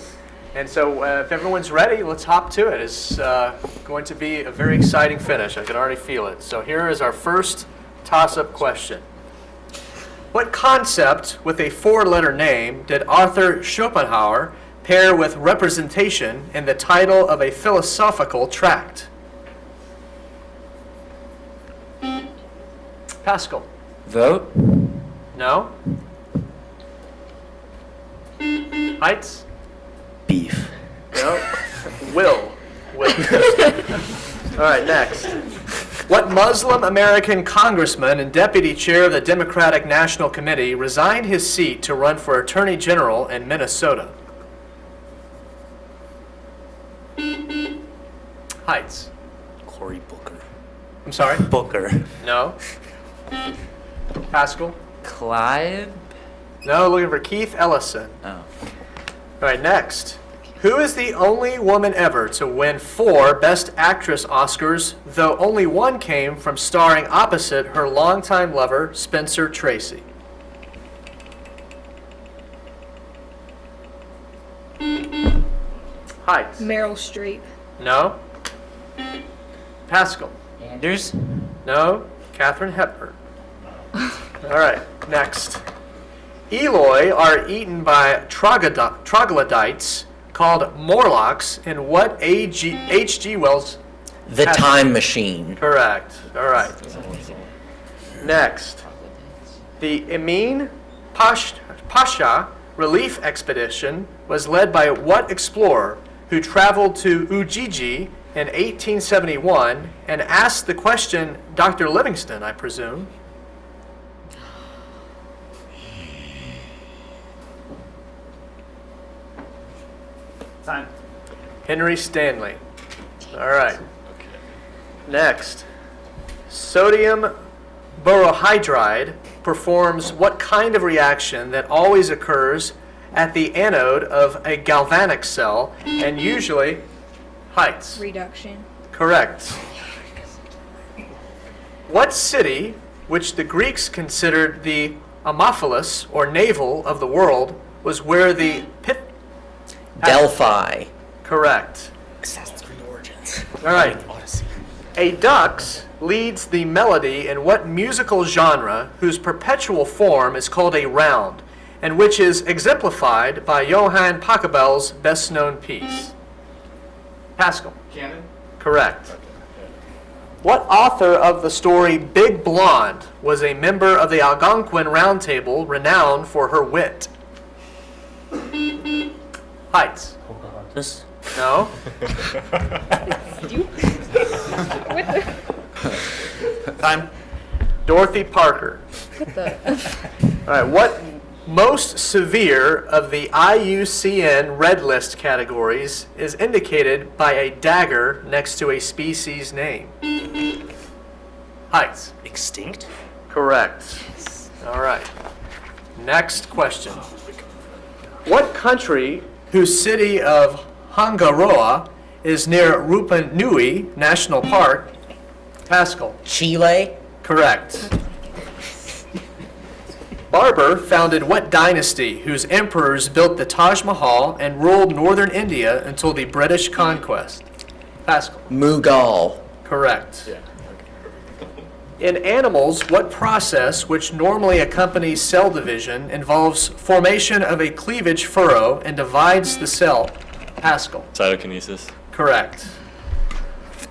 And so if everyone's ready, let's hop to it. It's going to be a very exciting finish. I can already feel it. So here is our first toss-up question. What concept with a 4-letter name did Arthur Schopenhauer pair with representation in the title of a philosophical tract? Pascal. Vote. No. Heights. Beef. No. Will. All right, next. What Muslim American congressman and deputy chair of the Democratic National Committee resigned his seat to run for Attorney General in Minnesota? Heights. Cory Booker. I'm sorry? Booker. No. Pascal? Clive? No, looking for Keith Ellison. Oh. All right, next. Who is the only woman ever to win 4 Best Actress Oscars, though only one came from starring opposite her longtime lover, Spencer Tracy? Heights. Meryl Streep. No. Pascal? Anders? No. Katharine Hepburn. All right, next. Eloi are eaten by troglodytes called Morlocks in what H.G. Wells? The Time Machine. Correct. All right. Next. The Emin Pasha relief expedition was led by what explorer who traveled to Ujiji in 1871 and asked the question, Dr. Livingston, I presume? Time. Henry Stanley. All right. Next. Sodium borohydride performs what kind of reaction that always occurs at the anode of a galvanic cell and usually Heights. Reduction. Correct. What city, which the Greeks considered the Amophilus or navel of the world, was where the Delphi. Correct. Assassin's Creed Origins. All right. Odyssey. A Dux leads the melody in what musical genre whose perpetual form is called a round, and which is exemplified by Johann Pachelbel's best-known piece? Pascal. Canon? Correct. What author of the story Big Blonde was a member of the Algonquin Round Table renowned for her wit? Heights. Pocahontas. No. Time. Dorothy Parker. What the? All right. What most severe of the IUCN Red List categories is indicated by a dagger next to a species name? Heights. Extinct? Correct. All right. Next question. What country whose city of Hangaroa is near Rupa Nui National Park? Pascal. Chile? Correct. Barber founded what dynasty whose emperors built the Taj Mahal and ruled northern India until the British conquest? Pascal. Mughal. Correct. In animals, what process, which normally accompanies cell division, involves formation of a cleavage furrow and divides the cell? Pascal. Cytokinesis. Correct.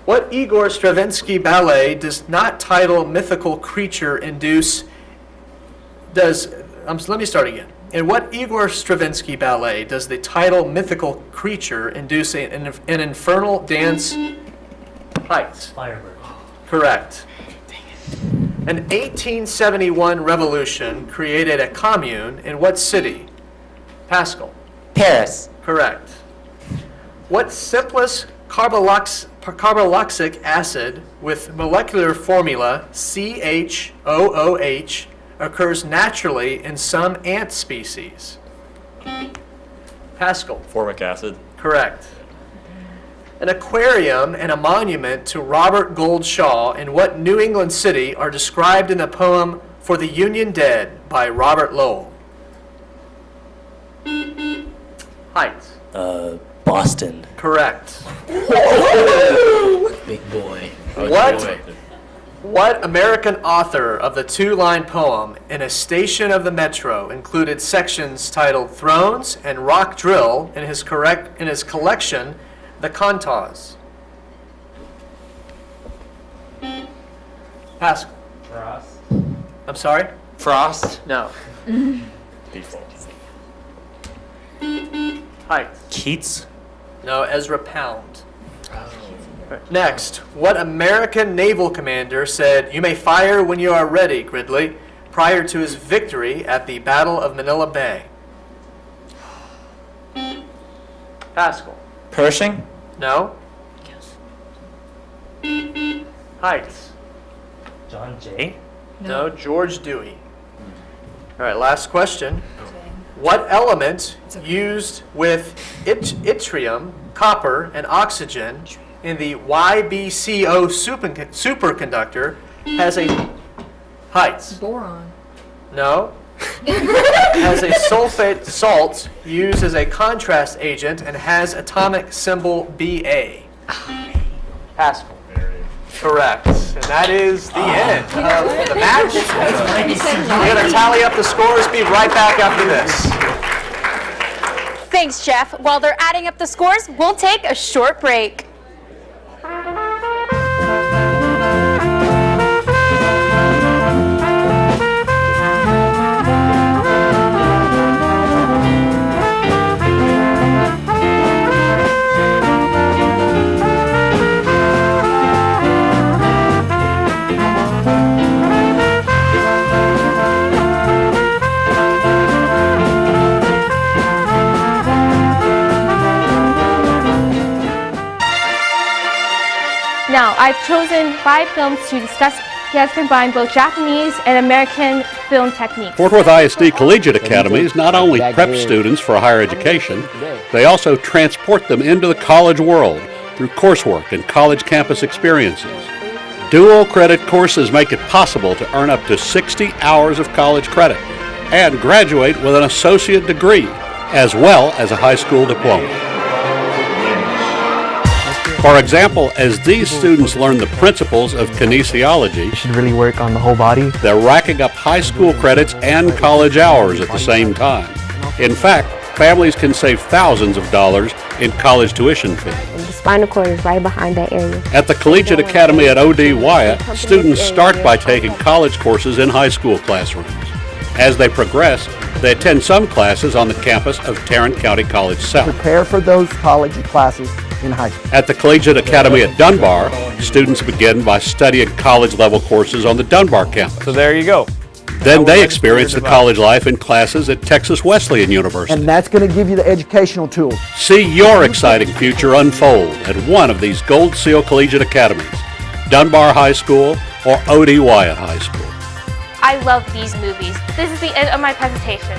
What Igor Stravinsky ballet does not title mythical creature induce let me start again. In what Igor Stravinsky ballet does the title mythical creature induce an infernal dance? Heights. Firebird. Correct. An 1871 revolution created a commune in what city? Pascal. Paris. Correct. What simplest carboxylic acid with molecular formula CHOOH occurs naturally in some ant species? Pascal. Formic acid. Correct. An aquarium and a monument to Robert Gould Shaw in what New England city are described in the poem For the Union Dead by Robert Lowell? Heights. Boston. Correct. Big boy. What American author of the two-line poem In a Station of the Metro included sections titled Thrones and Rock Drill in his collection The Cantos? Pascal. Frost. I'm sorry? Frost. No. Default. Heights. Keats. No, Ezra Pound. Next, what American naval commander said, "You may fire when you are ready, Gridley," prior to his victory at the Battle of Manila Bay? Pascal. Pershing. No. Heights. John Jay. No, George Dewey. All right, last question. What element used with yttrium, copper, and oxygen in the YBCO superconductor has a Heights? Boron. No. Has a sulfate salt used as a contrast agent and has atomic symbol Ba. Pascal. Correct. And that is the end of the match. We're going to tally up the scores. Be right back after this. Thanks, Jeff. While they're adding up the scores, we'll take a short break. Now, I've chosen 5 films to discuss. He has combined both Japanese and American film techniques. Fort Worth ISD Collegiate Academies not only prep students for higher education, they also transport them into the college world through coursework and college campus experiences. Dual credit courses make it possible to earn up to 60 hours of college credit and graduate with an associate degree, as well as a high school diploma. For example, as these students learn the principles of kinesiology, You should really work on the whole body. they're racking up high school credits and college hours at the same time. In fact, families can save thousands of dollars in college tuition fees. The spinal cord is right behind that area. At the Collegiate Academy at O.D. Wyatt, students start by taking college courses in high school classrooms. As they progress, they attend some classes on the campus of Tarrant County College South. Prepare for those college classes in high school. At the Collegiate Academy at Dunbar, students begin by studying college-level courses on the Dunbar campus. So there you go. Then they experience the college life in classes at Texas Wesleyan University. And that's going to give you the educational tools. See your exciting future unfold at one of these Gold Seal Collegiate Academies, Dunbar High School or O.D. Wyatt High School. I love these movies. This is the end of my presentation.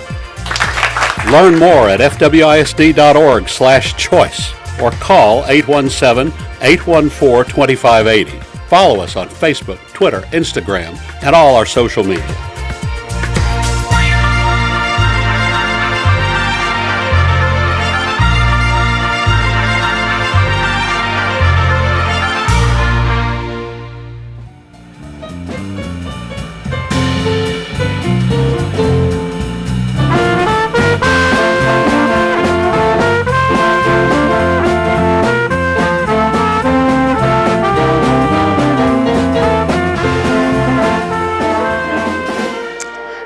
Learn more at fwisd.org/choice or call 817-814-2580. Follow us on Facebook, Twitter, Instagram, and all our social media.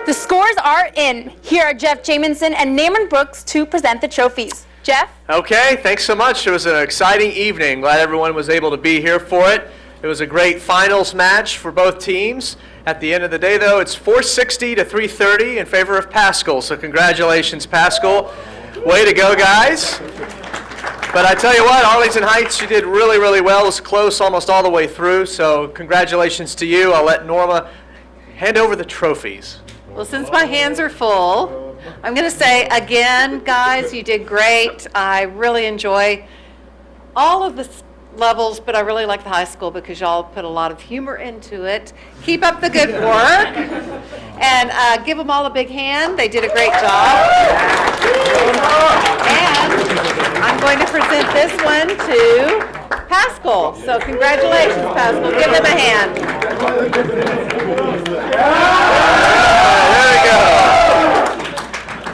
The scores are in. Here are Jeff Jamison and Naaman Brooks to present the trophies. Jeff? Okay, thanks so much. It was an exciting evening. Glad everyone was able to be here for it. It was a great finals match for both teams. At the end of the day, though, it's 460 to 330 in favor of Paschal. So congratulations, Paschal. Way to go, guys. But I tell you what, Arlington Heights, you did really, really well. It was close almost all the way through. So congratulations to you. I'll let Norma hand over the trophies. Well, since my hands are full, I'm going to say again, guys, you did great. I really enjoy all of the levels, but I really like the high school because y'all put a lot of humor into it. Keep up the good work, and give them all a big hand. They did a great job. And I'm going to present this one to Paschal. So congratulations, Paschal. Give them a hand.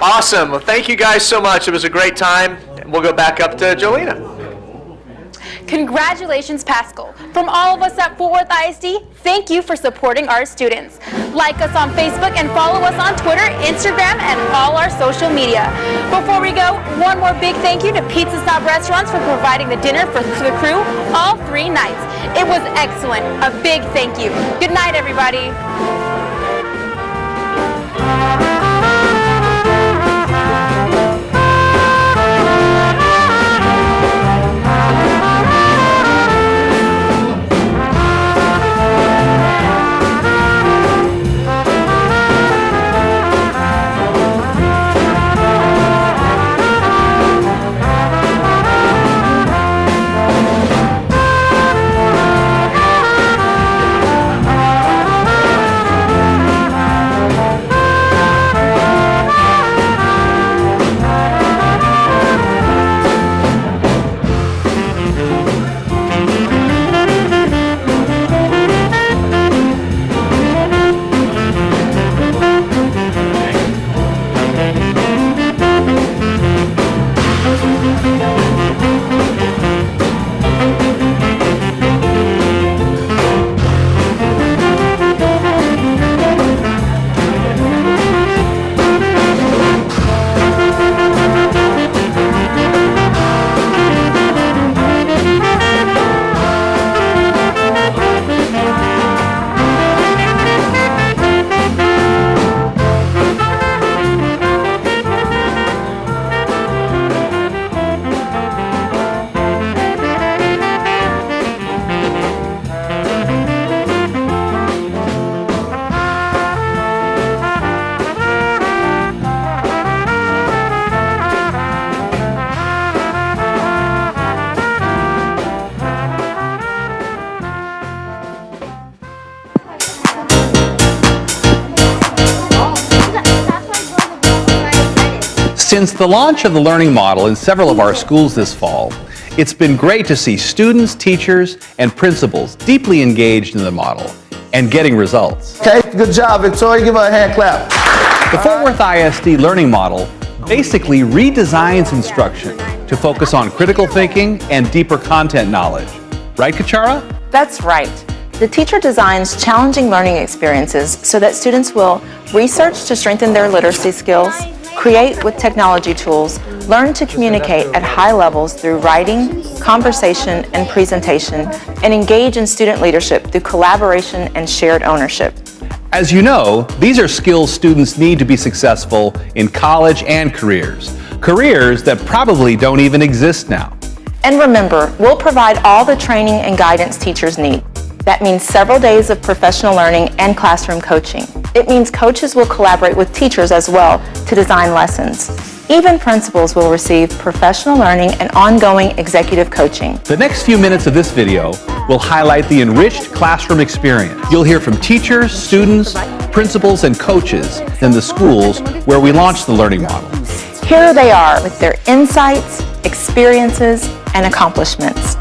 Awesome. Well, thank you guys so much. It was a great time. We'll go back up to Jolena. Congratulations, Paschal. From all of us at Fort Worth ISD, thank you for supporting our students. Like us on Facebook and follow us on Twitter, Instagram, and all our social media. Before we go, one more big thank you to Pizza Snob Restaurants for providing the dinner for the crew all 3 nights. It was excellent. A big thank you. Good night, everybody. Since the launch of the learning model in several of our schools this fall, It's been great to see students, teachers, and principals deeply engaged in the model and getting results. Okay, good job, Victoria. Give her a hand clap. The Fort Worth ISD learning model basically redesigns instruction to focus on critical thinking and deeper content knowledge. Right, Kachara? That's right. The teacher designs challenging learning experiences so that students will research to strengthen their literacy skills, create with technology tools, learn to communicate at high levels through writing, conversation, and presentation, and engage in student leadership through collaboration and shared ownership. As you know, these are skills students need to be successful in college and careers that probably don't even exist now. And remember, we'll provide all the training and guidance teachers need. That means several days of professional learning and classroom coaching. It means coaches will collaborate with teachers as well to design lessons. Even principals will receive professional learning and ongoing executive coaching. The next few minutes of this video will highlight the enriched classroom experience. You'll hear from teachers, students, principals, and coaches in the schools where we launched the learning model. Here they are with their insights, experiences, and accomplishments.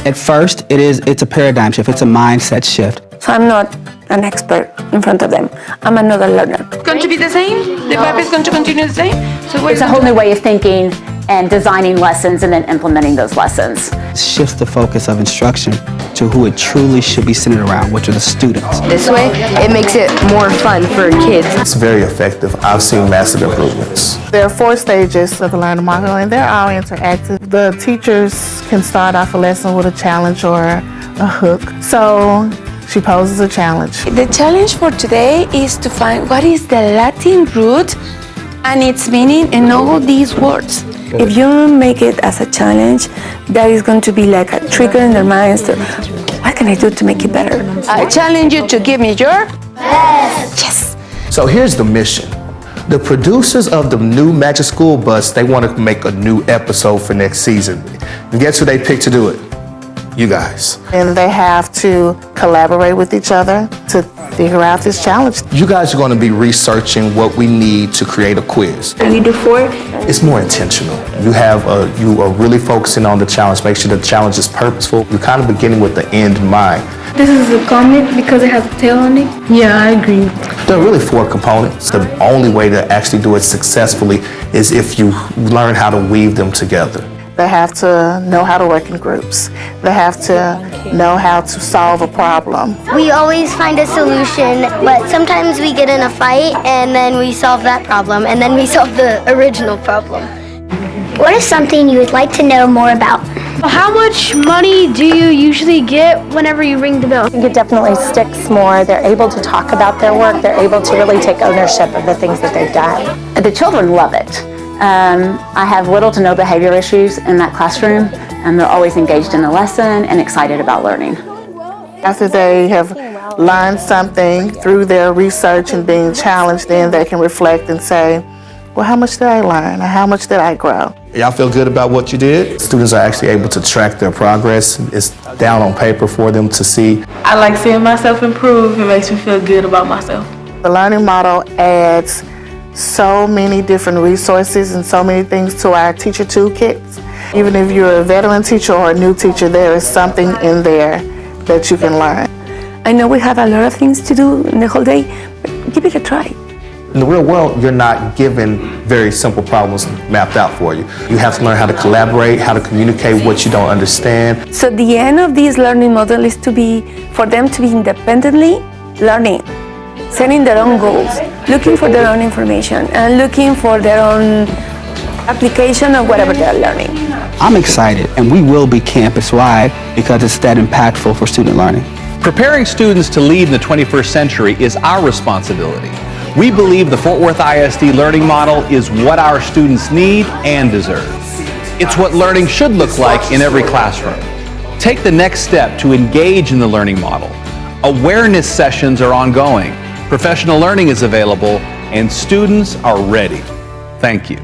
At first, it's a paradigm shift, it's a mindset shift. So I'm not an expert in front of them. I'm another learner. It's going to be the same? The vibe is going to continue the same? So it's a whole new way of thinking and designing lessons and then implementing those lessons. It shifts the focus of instruction to who it truly should be centered around, which are the students. This way, it makes it more fun for kids. It's very effective. I've seen massive improvements. There are 4 stages of the learning model, and they're all interactive. The teachers can start off a lesson with a challenge or a hook. So she poses a challenge. The challenge for today is to find what is the Latin root and its meaning in all these words. If you make it as a challenge, that is going to be like a trigger in their minds to, what can I do to make it better? I challenge you to give me your best. Yes. So here's the mission. The producers of the new Magic School Bus, they want to make a new episode for next season. And guess who they picked to do it? You guys. And they have to collaborate with each other to figure out this challenge. You guys are going to be researching what we need to create a quiz. And we do 4. It's more intentional. You are really focusing on the challenge. Make sure the challenge is purposeful. You're kind of beginning with the end in mind. This is a comic because it has a tail on it? Yeah, I agree. There are really 4 components. The only way to actually do it successfully is if you learn how to weave them together. They have to know how to work in groups. They have to know how to solve a problem. We always find a solution, but sometimes we get in a fight and then we solve that problem and then we solve the original problem. What is something you would like to know more about? How much money do you usually get whenever you ring the bell? I think it definitely sticks more. They're able to talk about their work. They're able to really take ownership of the things that they've done. The children love it. I have little to no behavior issues in that classroom, and they're always engaged in the lesson and excited about learning. After they have learned something through their research and being challenged, then they can reflect and say, well, how much did I learn or how much did I grow? Y'all feel good about what you did? Students are actually able to track their progress. It's down on paper for them to see. I like seeing myself improve. It makes me feel good about myself. The learning model adds so many different resources and so many things to our teacher toolkits. Even if you're a veteran teacher or a new teacher, there is something in there that you can learn. I know we have a lot of things to do in the whole day, but give it a try. In the real world, you're not given very simple problems mapped out for you. You have to learn how to collaborate, how to communicate what you don't understand. So the end of this learning model is for them to be independently learning, setting their own goals, looking for their own information, and looking for their own application of whatever they're learning. I'm excited, and we will be campus-wide because it's that impactful for student learning. Preparing students to lead in the 21st century is our responsibility. We believe the Fort Worth ISD learning model is what our students need and deserve. It's what learning should look like in every classroom. Take the next step to engage in the learning model. Awareness sessions are ongoing. Professional learning is available, and students are ready. Thank you.